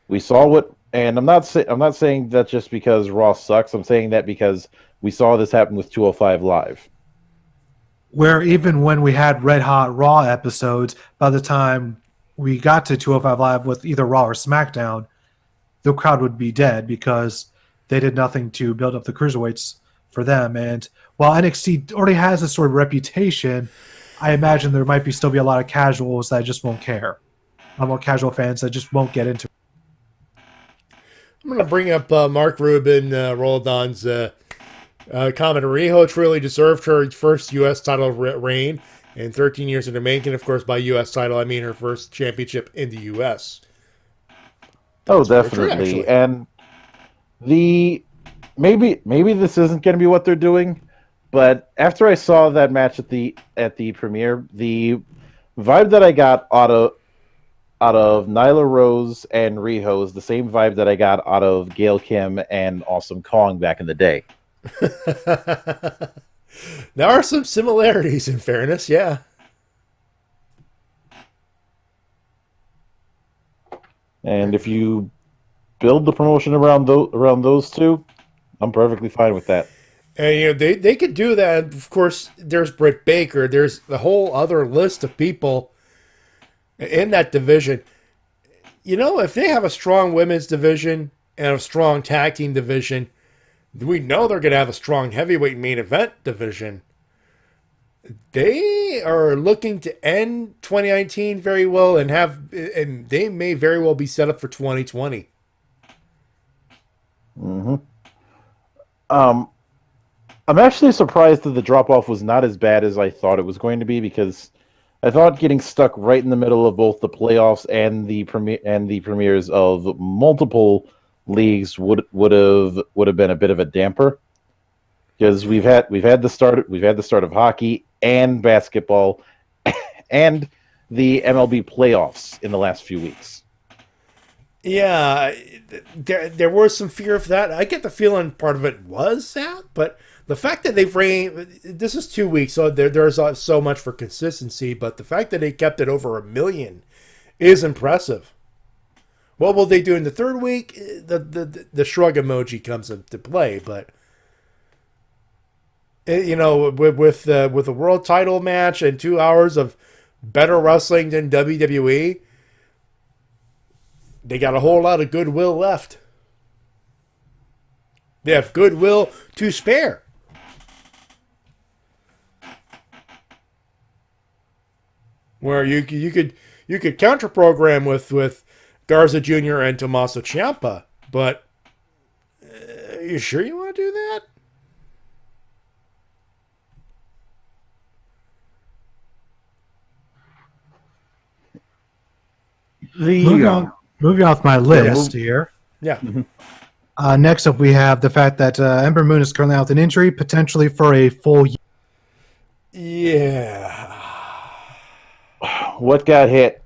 We saw what, and I'm not saying that just because Raw sucks. I'm saying that because we saw this happen with 205 Live. Where even when we had Red Hot Raw episodes, by the time we got to 205 Live with either Raw or SmackDown, the crowd would be dead because they did nothing to build up the cruiserweights for them. And while NXT already has a sort of reputation, I imagine there might still be a lot of casuals that just won't care. A lot more casual fans that just won't get into it. I'm going to bring up Mark Rubin, Roldan's comment. Riho truly deserved her first U.S. title reign in 13 years in the making. Of course, by U.S. title, I mean her first championship in the U.S. Oh, definitely. And maybe this isn't going to be what they're doing, but after I saw that match at the premiere, the vibe that I got out of Nyla Rose and Riho is the same vibe that I got out of Gail Kim and Awesome Kong back in the day. There are some similarities, in fairness, yeah. And if you build the promotion around those two, I'm perfectly fine with that. And they could do that. Of course, there's Britt Baker. There's the whole other list of people in that division. If they have a strong women's division and a strong tag team division, we know they're going to have a strong heavyweight main event division. They are looking to end 2019 very well and they may very well be set up for 2020. Mm-hmm. I'm actually surprised that the drop-off was not as bad as I thought it was going to be, because I thought getting stuck right in the middle of both the playoffs and the premieres of multiple leagues would have been a bit of a damper, because we've had the start of hockey and basketball and the MLB playoffs in the last few weeks. Yeah, there was some fear of that. I get the feeling part of it was that, but the fact that they've this is 2 weeks, so there's so much for consistency, but the fact that they kept it over 1 million is impressive. What will they do in the third week? The shrug emoji comes into play, but you know, with a world title match and 2 hours of better wrestling than WWE, they got a whole lot of goodwill left. They have goodwill to spare. Where you could counter program with Garza Jr. and Tommaso Ciampa, but you sure you want to do that? Moving on with my list here. Yeah. Next up, we have the fact that Ember Moon is currently out with an injury, potentially for a full year. Yeah. What got hit?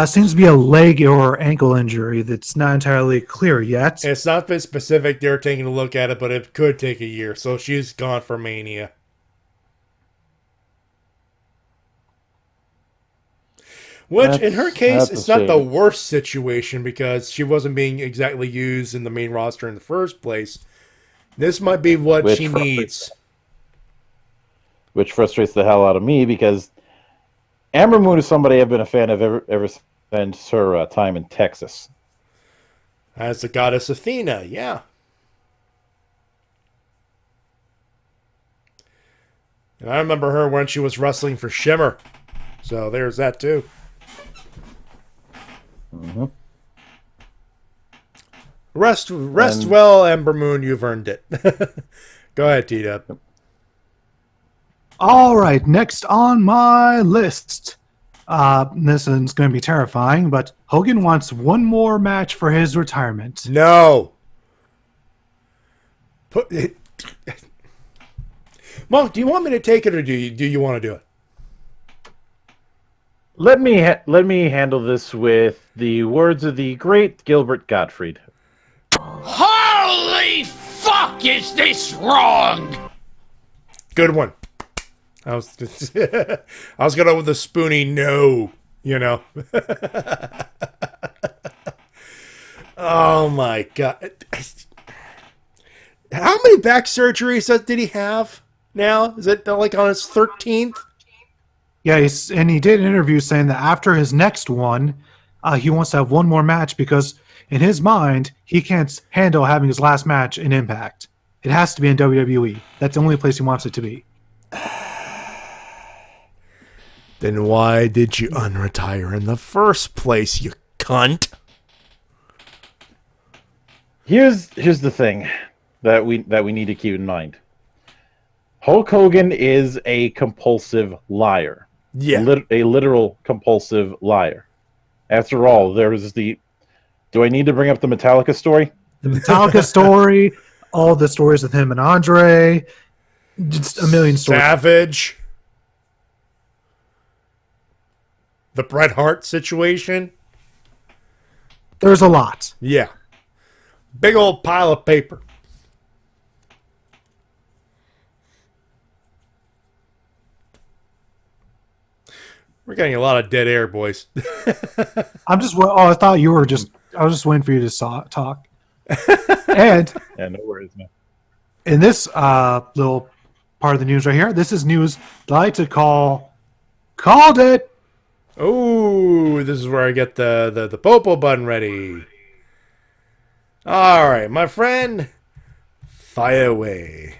Seems to be a leg or ankle injury that's not entirely clear yet. It's not been specific. They're taking a look at it, but it could take a year. So she's gone for Mania. Which, in her case, it's not the worst situation because she wasn't being exactly used in the main roster in the first place. This might be what she needs. Which frustrates the hell out of me because Amber Moon is somebody I've been a fan of ever since her time in Texas. As the goddess Athena, yeah. And I remember her when she was wrestling for Shimmer. So there's that too. Mm-hmm. Rest well, Ember Moon. You've earned it. Go ahead, T-Dub. All right, next on my list. This is going to be terrifying, but Hogan wants one more match for his retirement. No. Monk, do you want me to take it, or do you want to do it? Let me handle this with the words of the great Gilbert Gottfried. Holy fuck, is this wrong? Good one. I was going with a spoony no, you know. Oh my god. How many back surgeries did he have now? Is it like on his 13th? Yeah, and he did an interview saying that after his next one, he wants to have one more match because in his mind, he can't handle having his last match in Impact. It has to be in WWE. That's the only place he wants it to be. Then why did you unretire in the first place, you cunt? Here's the thing that we need to keep in mind. Hulk Hogan is a compulsive liar. Yeah. A literal compulsive liar. After all, there was the... Do I need to bring up the Metallica story? The Metallica story, all the stories with him and Andre, just a million stories. Savage. The Bret Hart situation. There's a lot. Yeah. Big old pile of paper. We're getting a lot of dead air, boys. I thought you were I was just waiting for you to talk. And yeah, no worries, man. In this little part of the news right here, this is news that I like to called it. Oh, this is where I get the Popo button ready. All right, my friend, fire away.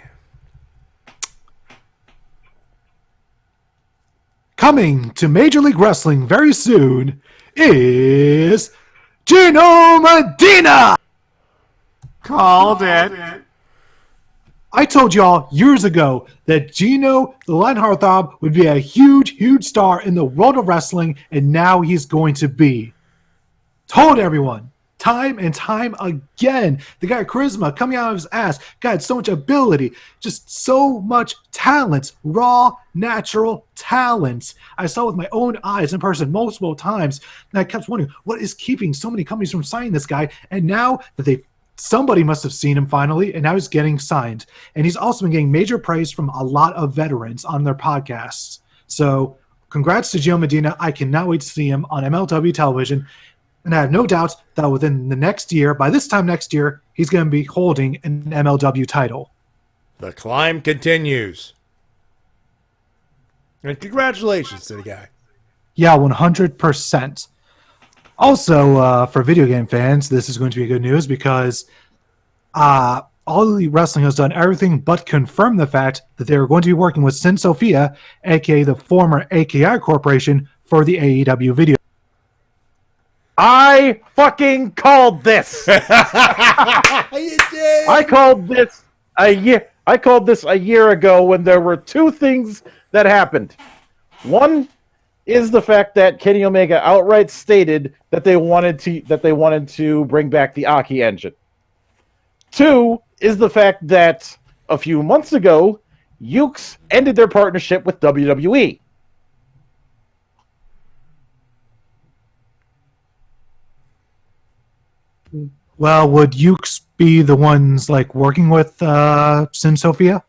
Coming to Major League Wrestling very soon is Gino Medina. Called it. I told y'all years ago that Gino the Lion Heartthrob would be a huge, huge star in the world of wrestling, and now he's going to be. Told everyone. time and time again. The guy had charisma coming out of his ass. Guy had so much ability, just so much talent, raw, natural talent. I saw with my own eyes in person multiple times, and I kept wondering, what is keeping so many companies from signing this guy? And now that somebody must have seen him finally, and now he's getting signed. And he's also been getting major praise from a lot of veterans on their podcasts. So congrats to Gio Medina. I cannot wait to see him on MLW television. And I have no doubt that within the next year, by this time next year, he's going to be holding an MLW title. The climb continues. And congratulations to the guy. Yeah, 100%. Also, for video game fans, this is going to be good news because All Elite Wrestling has done everything but confirm the fact that they are going to be working with Sin Sophia, aka the former AKI Corporation, for the AEW video. I fucking called this. You did. I called this a year ago when there were two things that happened. One is the fact that Kenny Omega outright stated that they wanted to bring back the Aki engine. Two is the fact that a few months ago, Ukes ended their partnership with WWE. Well, would Ukes be the ones working with Sin Sophia?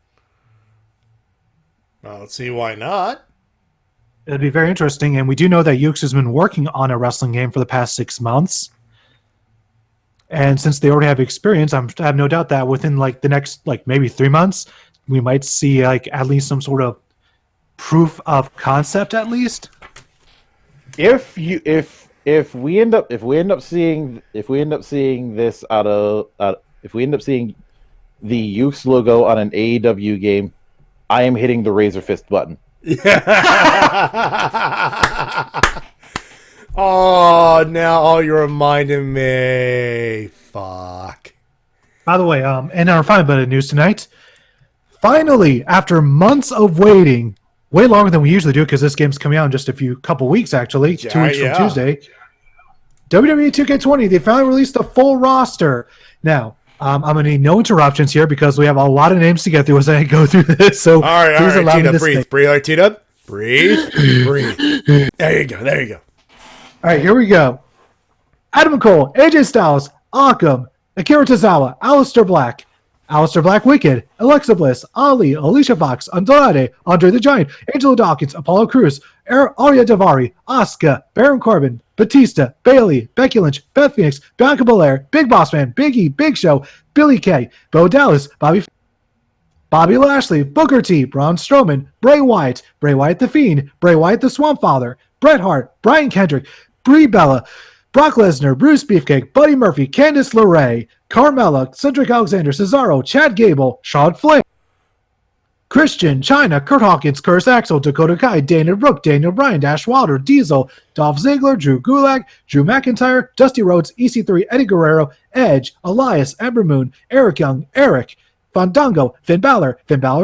Well, let's see why not. It'd be very interesting, and we do know that Ukes has been working on a wrestling game for the past 6 months. And since they already have experience, I have no doubt that within the next maybe 3 months, we might see at least some sort of proof of concept at least. If we end up seeing the Ukes logo on an AEW game, I am hitting the Razor Fist button. Oh, now you're reminding me. Fuck. By the way, and our final bit of news tonight. Finally, after months of waiting, way longer than we usually do because this game's coming out in just a couple weeks actually, 2 weeks from Tuesday. WWE 2K20, they finally released the full roster. Now, I'm going to need no interruptions here because we have a lot of names to get through as I go through this. So all right, allow me to breathe. Breathe, T-Dub. Breathe. Breathe. There you go. All right, here we go. Adam Cole, AJ Styles, Akam, Akira Tozawa, Aleister Black, Wicked, Alexa Bliss, Ali, Alicia Fox, Andrade, Andre the Giant, Angelo Dawkins, Apollo Crews, Arya Davari, Asuka, Baron Corbin, Batista, Bayley, Becky Lynch, Beth Phoenix, Bianca Belair, Big Boss Man, Big E, Big Show, Billy Kay, Bo Dallas, Bobby Lashley, Booker T, Braun Strowman, Bray Wyatt the Fiend, Bray Wyatt the Swamp Father, Bret Hart, Brian Kendrick, Brie Bella, Brock Lesnar, Bruce Beefcake, Buddy Murphy, Candice LeRae, Carmella, Cedric Alexander, Cesaro, Chad Gable, Charlotte Flair, Christian, Chyna, Kurt Hawkins, Curtis Axel, Dakota Kai, Dana Brooke, Daniel Bryan, Dash Wilder, Diesel, Dolph Ziggler, Drew Gulak, Drew McIntyre, Dusty Rhodes, EC3, Eddie Guerrero, Edge, Elias, Ember Moon, Eric Young, Eric, Fandango, Finn Balor,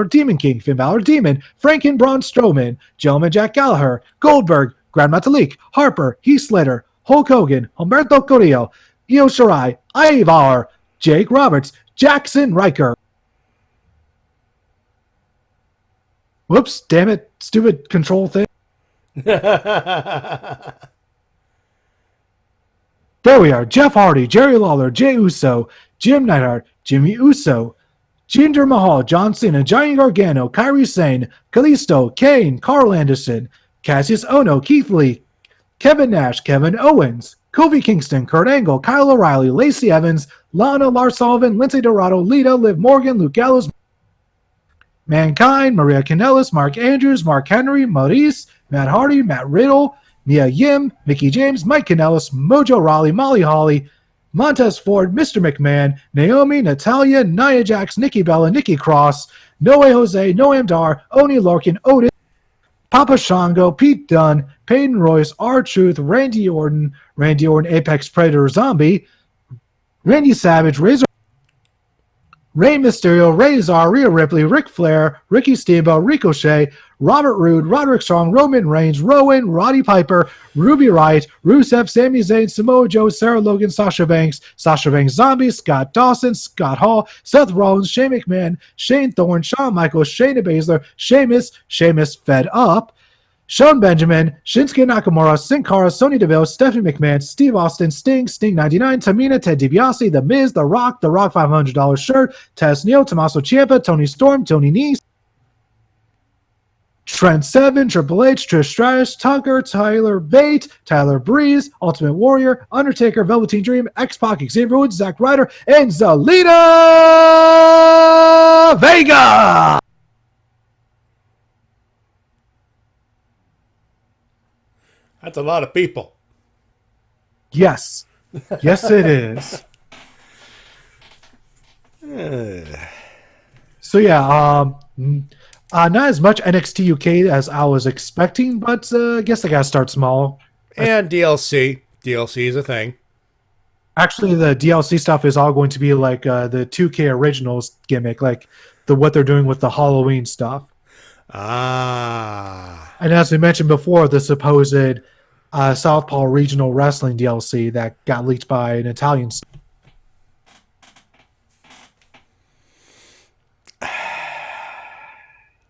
Demon King, Finn Balor Demon, Franken Braun Strowman, Gentleman Jack Gallagher, Goldberg, Grand Metalik, Harper, Heath Slater, Hulk Hogan, Humberto Carrillo, Io Shirai, Ivar, Jake Roberts, Jackson Riker. Whoops, damn it, stupid control thing. There we are. Jeff Hardy, Jerry Lawler, Jey Uso, Jim Neidhart, Jimmy Uso, Jinder Mahal, John Cena, Johnny Gargano, Kairi Sane, Kalisto, Kane, Carl Anderson, Cassius Ohno, Keith Lee, Kevin Nash, Kevin Owens, Kofi Kingston, Kurt Angle, Kyle O'Reilly, Lacey Evans, Lana, Lars Sullivan, Lindsay Dorado, Lita, Liv Morgan, Luke Gallows, Mankind, Maria Kanellis, Mark Andrews, Mark Henry, Maurice, Matt Hardy, Matt Riddle, Mia Yim, Mickey James, Mike Kanellis, Mojo Rawley, Molly Holly, Montez Ford, Mr. McMahon, Naomi, Natalya, Nia Jax, Nikki Bella, Nikki Cross, Noe Jose, Noam Dar, Oni Lorcan, Otis, Papa Shango, Pete Dunne, Peyton Royce, R-Truth, Randy Orton, Apex Predator Zombie, Randy Savage, Rey Mysterio, Razor, Rhea Ripley, Ric Flair, Ricky Steamboat, Ricochet, Robert Roode, Roderick Strong, Roman Reigns, Rowan, Roddy Piper, Ruby Wright, Rusev, Sami Zayn, Samoa Joe, Sarah Logan, Sasha Banks, Zombie, Scott Dawson, Scott Hall, Seth Rollins, Shane McMahon, Shane Thorne, Shawn Michaels, Shayna Baszler, Sheamus Fed Up, Sean Benjamin, Shinsuke Nakamura, Sin Cara, Sonya Deville, Stephanie McMahon, Steve Austin, Sting 99, Tamina, Ted DiBiase, The Miz, The Rock $500 shirt, Taz Neal, Tommaso Ciampa, Tony Storm, Tony Nese, Trent Seven, Triple H, Trish Stratus, Tucker, Tyler Bate, Tyler Breeze, Ultimate Warrior, Undertaker, Velveteen Dream, X-Pac, Xavier Woods, Zack Ryder, and Zelina Vega! That's a lot of people. Yes. Yes, it is. So, yeah, not as much NXT UK as I was expecting, but I guess I got to start small. And DLC. DLC is a thing. Actually, the DLC stuff is all going to be like the 2K Originals gimmick, like what they're doing with the Halloween stuff. Ah. And as we mentioned before, the supposed Southpaw Regional Wrestling DLC that got leaked by an Italian.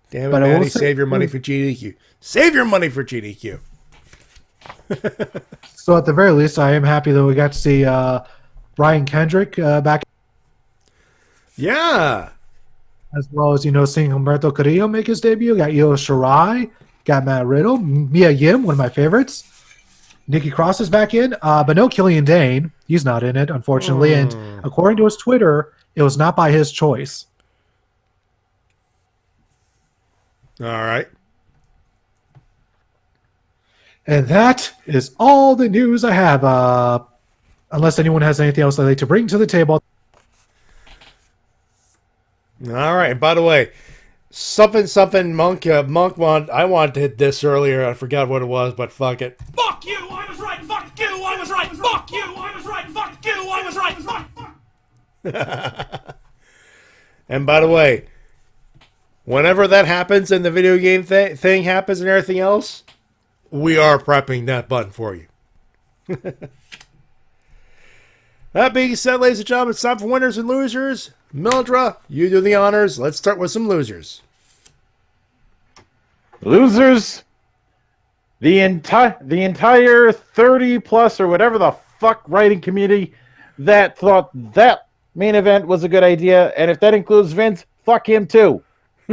Damn it, Matty, save your money for GDQ. Save your money for GDQ. So at the very least, I am happy that we got to see Brian Kendrick back. Yeah. As well as, seeing Humberto Carrillo make his debut. Got Io Shirai. Got Matt Riddle. Mia Yim, one of my favorites. Nikki Cross is back in. But no Killian Dane. He's not in it, unfortunately. And according to his Twitter, it was not by his choice. All right. And that is all the news I have. Unless anyone has anything else they'd like to bring to the table. All right. By the way, something Monk I wanted to hit this earlier. I forgot what it was, but fuck it. Fuck you, I was right. Fuck you, I was right. Fuck you, I was right. Fuck you, I was right. Fuck. And by the way, whenever that happens and the video game thing happens and everything else, we are prepping that button for you. That being said, ladies and gentlemen, it's time for winners and losers. Mildra, you do the honors. Let's start with some losers. Losers, the entire 30 plus or whatever the fuck writing community that thought that main event was a good idea, and if that includes Vince, fuck him too.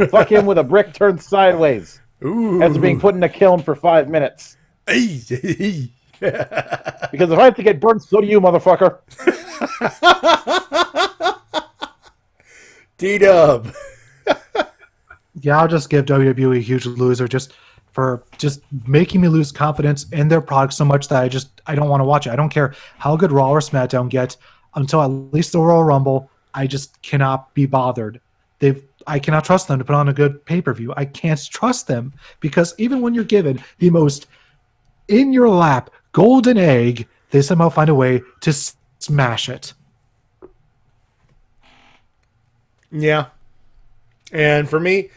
Fuck him with a brick turned sideways. Ooh. After being put in a kiln for 5 minutes. Because if I have to get burned, so do you, motherfucker. D-Dub. Yeah, I'll just give WWE a huge loser just for just making me lose confidence in their product so much that I don't want to watch it. I don't care how good Raw or SmackDown get until at least the Royal Rumble. I just cannot be bothered. I cannot trust them to put on a good pay-per-view. I can't trust them because even when you're given the most in your lap golden egg, they somehow find a way to smash it. Yeah. And for me,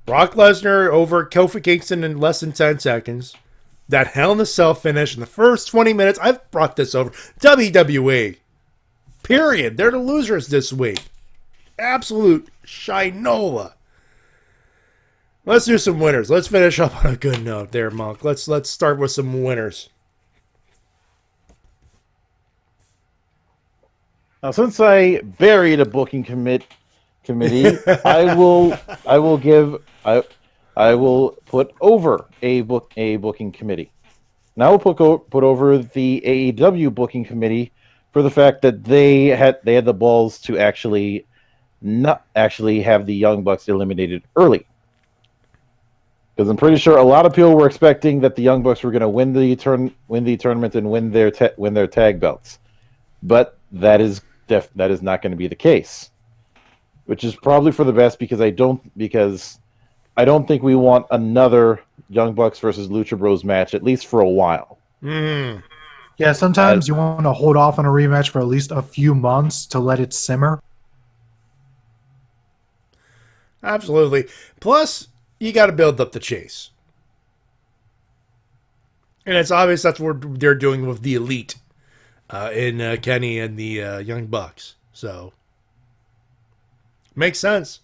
Brock Lesnar over Kofi Kingston in less than 10 seconds. That Hell in a Cell finish in the first 20 minutes. I've brought this over. WWE. Period. They're the losers this week. Absolute shinola. Let's do some winners. Let's finish up on a good note there, Monk. Let's start with some winners. Now, since I buried a booking committee, I will put over a booking committee. Now we'll put over the AEW booking committee for the fact that they had the balls to not actually have the Young Bucks eliminated early. Because I'm pretty sure a lot of people were expecting that the Young Bucks were going to win the tournament and win their tag belts, but that is not going to be the case, which is probably for the best because I don't think we want another Young Bucks versus Lucha Bros match at least for a while. Mm. Yeah, sometimes you want to hold off on a rematch for at least a few months to let it simmer. Absolutely. Plus, you got to build up the chase. And it's obvious that's what they're doing with the Elite in Kenny and the Young Bucks. So, makes sense.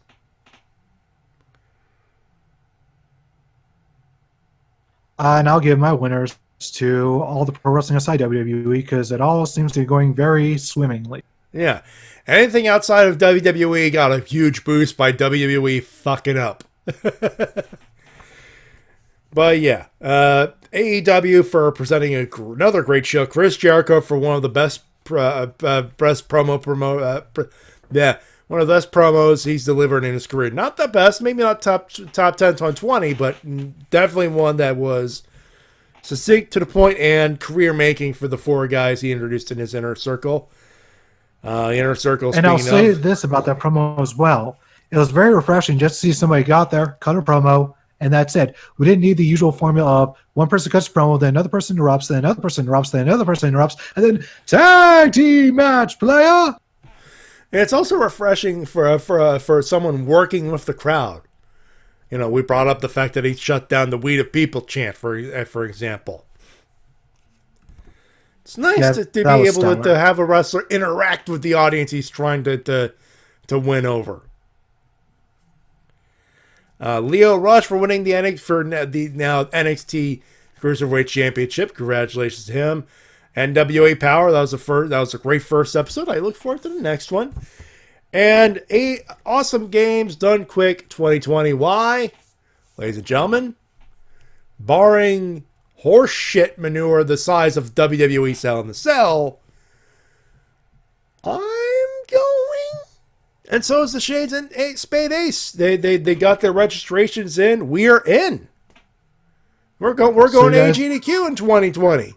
And I'll give my winners to all the pro wrestling aside WWE because it all seems to be going very swimmingly. Yeah. Anything outside of WWE got a huge boost by WWE fucking up. But yeah, AEW for presenting another great show. Chris Jericho for one of the best one of the best promos he's delivered in his career. Not the best, maybe not top 10 to 20, but definitely one that was succinct to the point and career making for the four guys he introduced in his inner circle. Inner circle. And I'll say this about that promo as well. It was very refreshing just to see somebody got there, cut a promo, and that's it. We didn't need the usual formula of one person cuts a promo, then another person interrupts, then another person interrupts, then another person interrupts, and then tag team match, player. And it's also refreshing for someone working with the crowd. You know, we brought up the fact that he shut down the "We the People" chant, for example. It's nice to be able to have a wrestler interact with the audience he's trying to win over. Lio Rush for winning the NXT Cruiserweight Championship. Congratulations to him. NWA Power, that was a great first episode. I look forward to the next one. And Awesome Games Done Quick 2020. Why? Ladies and gentlemen, barring horse shit manure the size of WWE Cell in the Cell, I'm going. And so is the Shades and Spade Ace. They got their registrations in. We are in. We're going to AGDQ in 2020.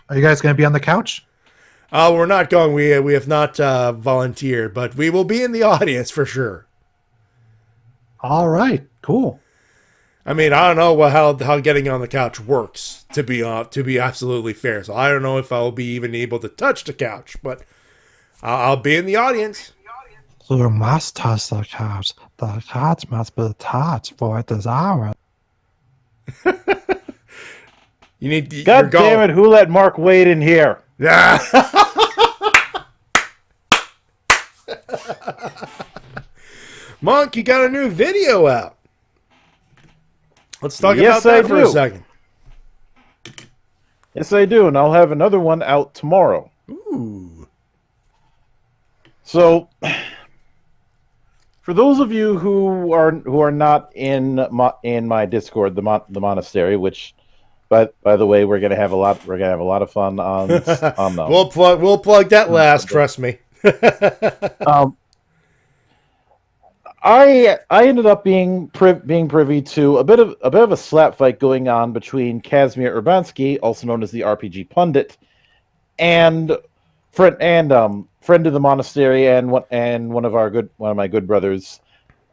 Are you guys going to be on the couch? We're not going. We have not volunteered, but we will be in the audience for sure. All right, cool. I mean, I don't know how getting on the couch works, to be absolutely fair. So I don't know if I will be even able to touch the couch, but I'll be in the audience. You must touch the couch. The couch must be touched for it is ours. You need. God damn it! Who let Mark Wade in here? Yeah. Monk, you got a new video out. Let's talk about that for a second. Yes, I do, and I'll have another one out tomorrow. Ooh. So, for those of you who are not in my Discord, the monastery, which, by the way, we're gonna have a lot of fun on them. We'll plug that last. Trust me. I ended up being privy to a bit of a slap fight going on between Kazimir Urbanski, also known as the RPG Pundit, and friend of the monastery and one of my good brothers,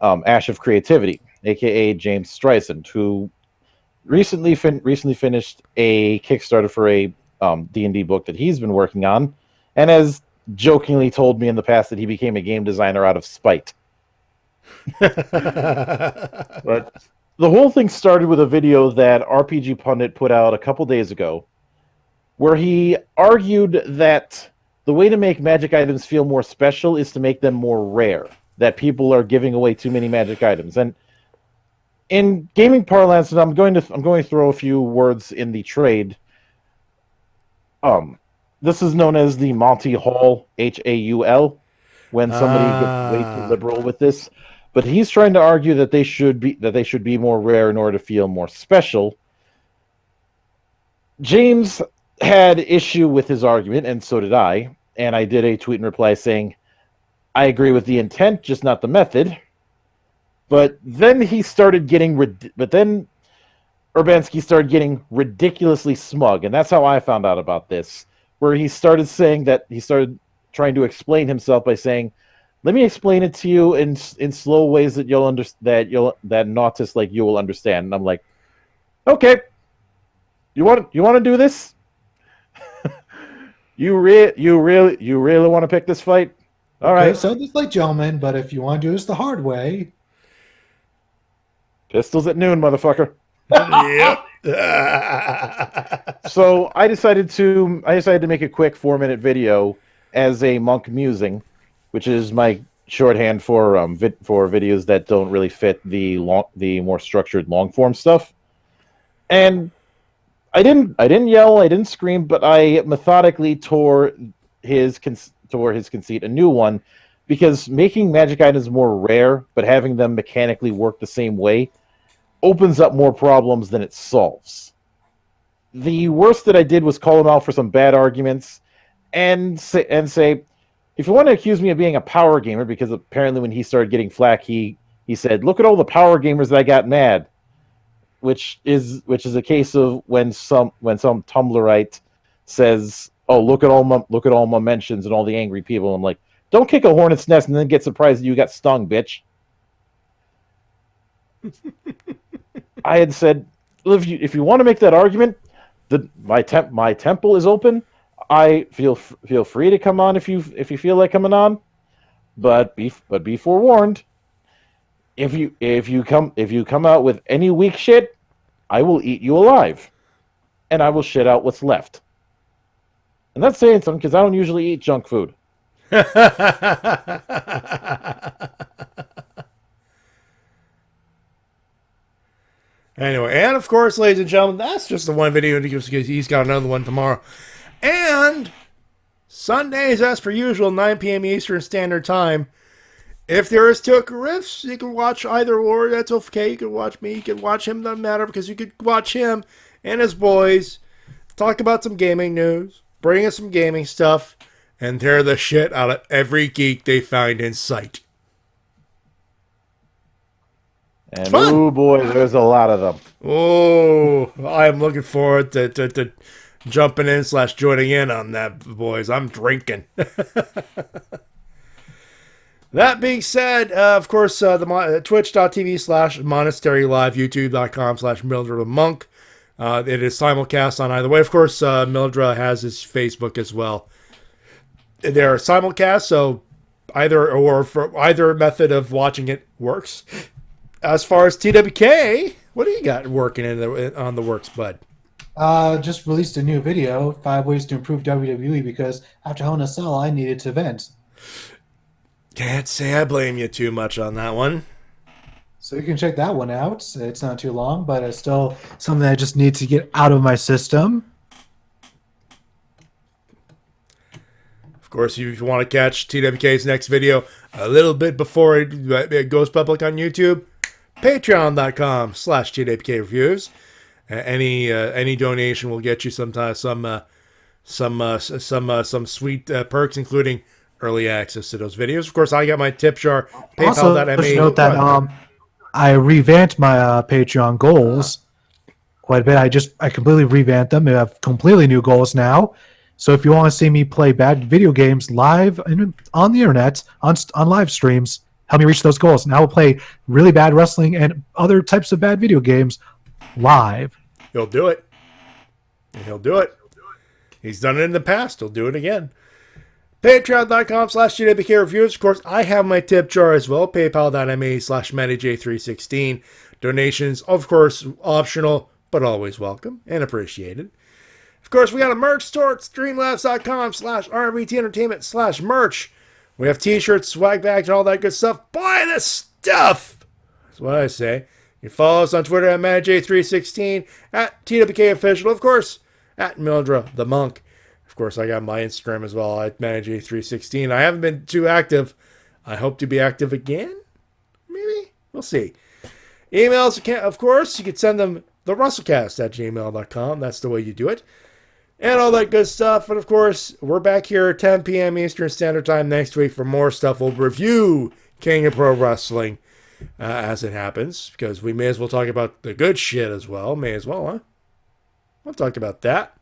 Ash of Creativity, aka James Streisand, who recently finished a Kickstarter for a D&D book that he's been working on, and has jokingly told me in the past that he became a game designer out of spite. But the whole thing started with a video that RPG Pundit put out a couple days ago, where he argued that the way to make magic items feel more special is to make them more rare. That people are giving away too many magic items. And in gaming parlance, and I'm going to throw a few words in the trade. This is known as the Monty Hall, HAUL, when somebody gets way too liberal with this. But he's trying to argue that they should be more rare in order to feel more special. James had issue with his argument, and so did I. And I did a tweet in reply saying, I agree with the intent, just not the method. But then Urbanski started getting ridiculously smug, and that's how I found out about this. Where he started trying to explain himself by saying, "Let me explain it to you in slow ways that that nautists like you will understand." And I'm like, "Okay, you want to do this? you really want to pick this fight? All right." So this like gentlemen, but if you want to do this the hard way, Pistols at noon, motherfucker. Yep. So I decided to make a quick 4-minute video as a monk musing, which is my shorthand for videos that don't really fit the more structured long form stuff. And I didn't yell, I didn't scream, but I methodically tore his conceit a new one, because making magic items more rare but having them mechanically work the same way opens up more problems than it solves. The worst that I did was call him out for some bad arguments and say, if you want to accuse me of being a power gamer, because apparently when he started getting flack, he said, look at all the power gamers that I got mad, which is a case of when some Tumblrite says, oh, look at all my mentions and all the angry people. I'm like, don't kick a hornet's nest and then get surprised that you got stung, bitch. I had said, if you want to make that argument, my temple is open. I feel free to come on if you feel like coming on, but be forewarned. If you come out with any weak shit, I will eat you alive, and I will shit out what's left. And that's saying something, because I don't usually eat junk food. Anyway, and of course, ladies and gentlemen, that's just the one video, because he's got another one tomorrow. And Sundays, as per usual, 9 p.m. Eastern Standard Time. If there is TWK riffs, you can watch either or. That's okay. You can watch me. You can watch him. Doesn't matter, because you could watch him and his boys talk about some gaming news, bring us some gaming stuff, and tear the shit out of every geek they find in sight. And oh boy, there's a lot of them. Oh, I am looking forward to jumping in / joining in on that, boys. I'm drinking. That being said, of course, the twitch.tv / monastery live, youtube.com / Mildred the Monk. It is simulcast on either way. Of course, Mildred has his Facebook as well. They're simulcast, so either method of watching it works. As far as TWK, what do you got working on the works, bud? Just released a new video, 5 ways to improve WWE, because after Hell in a Cell, I needed to vent. Can't say I blame you too much on that one. So you can check that one out. It's not too long, but it's still something I just need to get out of my system. Of course, if you want to catch TWK's next video a little bit before it goes public on YouTube, patreon.com / TWK Reviews. Any donation will get you some sweet perks, including early access to those videos. Of course, I got my tip jar. Also, just note that I revamped my Patreon goals quite a bit. I completely revamped them. I have completely new goals now. So if you want to see me play bad video games live on the internet, on live streams, help me reach those goals. And I will play really bad wrestling and other types of bad video games live. He'll do it. He'll do it. He's done it in the past. He'll do it again. Patreon.com / TWK Reviews. Of course, I have my tip jar as well. PayPal.me / Matty Jay 316. Donations, of course, optional, but always welcome and appreciated. Of course, we got a merch store at streamlabs.com / RBT Entertainment / merch. We have t-shirts, swag bags, and all that good stuff. Buy the stuff! That's what I say. You can follow us on Twitter at MattyJ316, at TWK Official, of course, at Mildred the Monk. Of course, I got my Instagram as well, at MattyJ316. I haven't been too active. I hope to be active again. Maybe? We'll see. Emails, of course, you can send them the WrestleCast@gmail.com. That's the way you do it. And all that good stuff. And of course, we're back here at 10 p.m. Eastern Standard Time next week for more stuff. We'll review King of Pro Wrestling as it happens, because we may as well talk about the good shit as well. May as well, huh? We'll talk about that.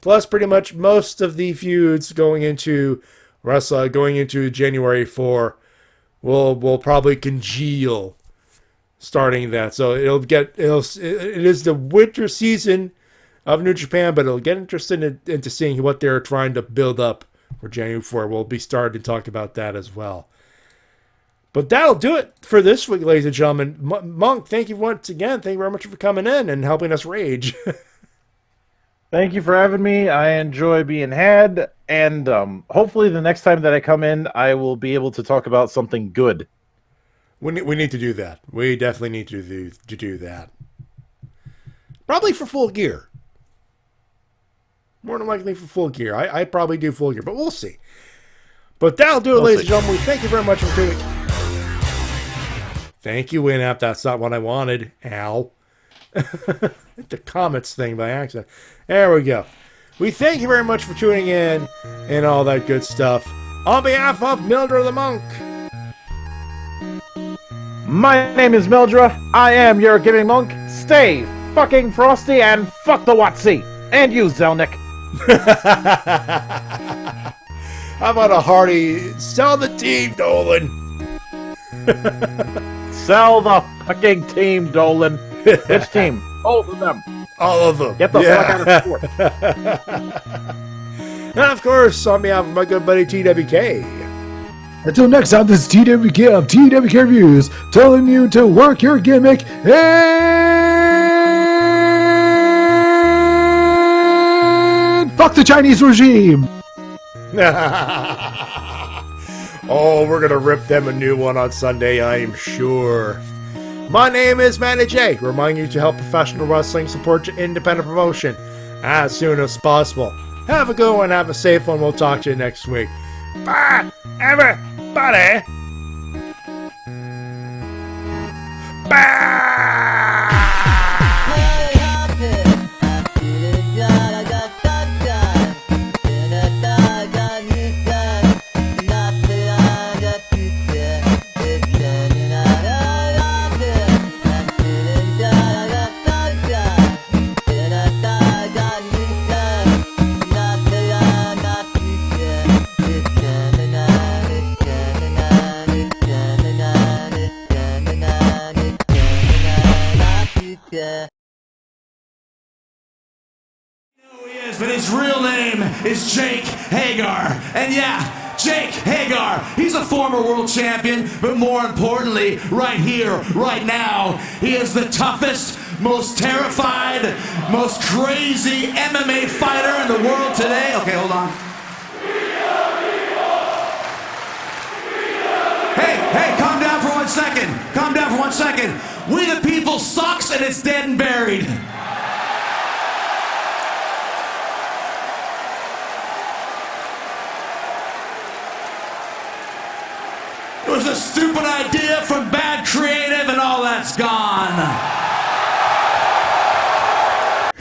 Plus, pretty much most of the feuds going into January 4 will probably congeal starting that. So it is the winter season of New Japan, but it'll get interesting into seeing what they're trying to build up for January 4. We'll be starting to talk about that as well. But that'll do it for this week, ladies and gentlemen. Monk, thank you once again. Thank you very much for coming in and helping us rage. Thank you for having me. I enjoy being had, and hopefully the next time that I come in, I will be able to talk about something good. We need to do that. We definitely need to do that. Probably for Full Gear. More than likely for Full Gear. I probably do Full Gear, but we'll see. But that'll do it, ladies and gentlemen. We thank you very much for tuning. Thank you, Winamp. That's not what I wanted. Ow. Hit the comments thing by accident. There we go. We thank you very much for tuning in and all that good stuff. On behalf of Mildred the Monk. My name is Mildred. I am your giving monk. Stay fucking frosty and fuck the Watsy. And you, Zelnick. How about a hearty sell the team, Dolan? Sell the fucking team, Dolan. Which team? Both of them. All of them. Get the fuck out of sport. And of course, on behalf of my good buddy TWK. Until next time, this is TWK of TWK Reviews, telling you to work your gimmick and fuck the Chinese regime. Oh, we're gonna rip them a new one on Sunday, I am sure. My name is Matty Jay, reminding you to help professional wrestling support your independent promotion as soon as possible. Have a good one, have a safe one, we'll talk to you next week. Bye, everybody! Bye! But his real name is Jake Hagar. And yeah, Jake Hagar, he's a former world champion, but more importantly, right here, right now, he is the toughest, most terrified, most crazy MMA fighter in the world today. Okay, hold on. Hey, calm down for 1 second. Calm down for 1 second. We the People sucks and it's dead and buried. It was a stupid idea from bad creative and all that's gone.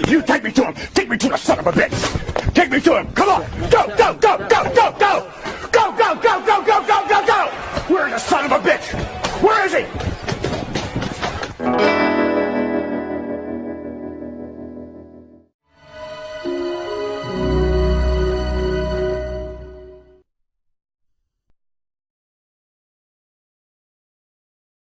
You take me to him. Take me to the son of a bitch. Take me to him. Come on. Go, go, go, go, go.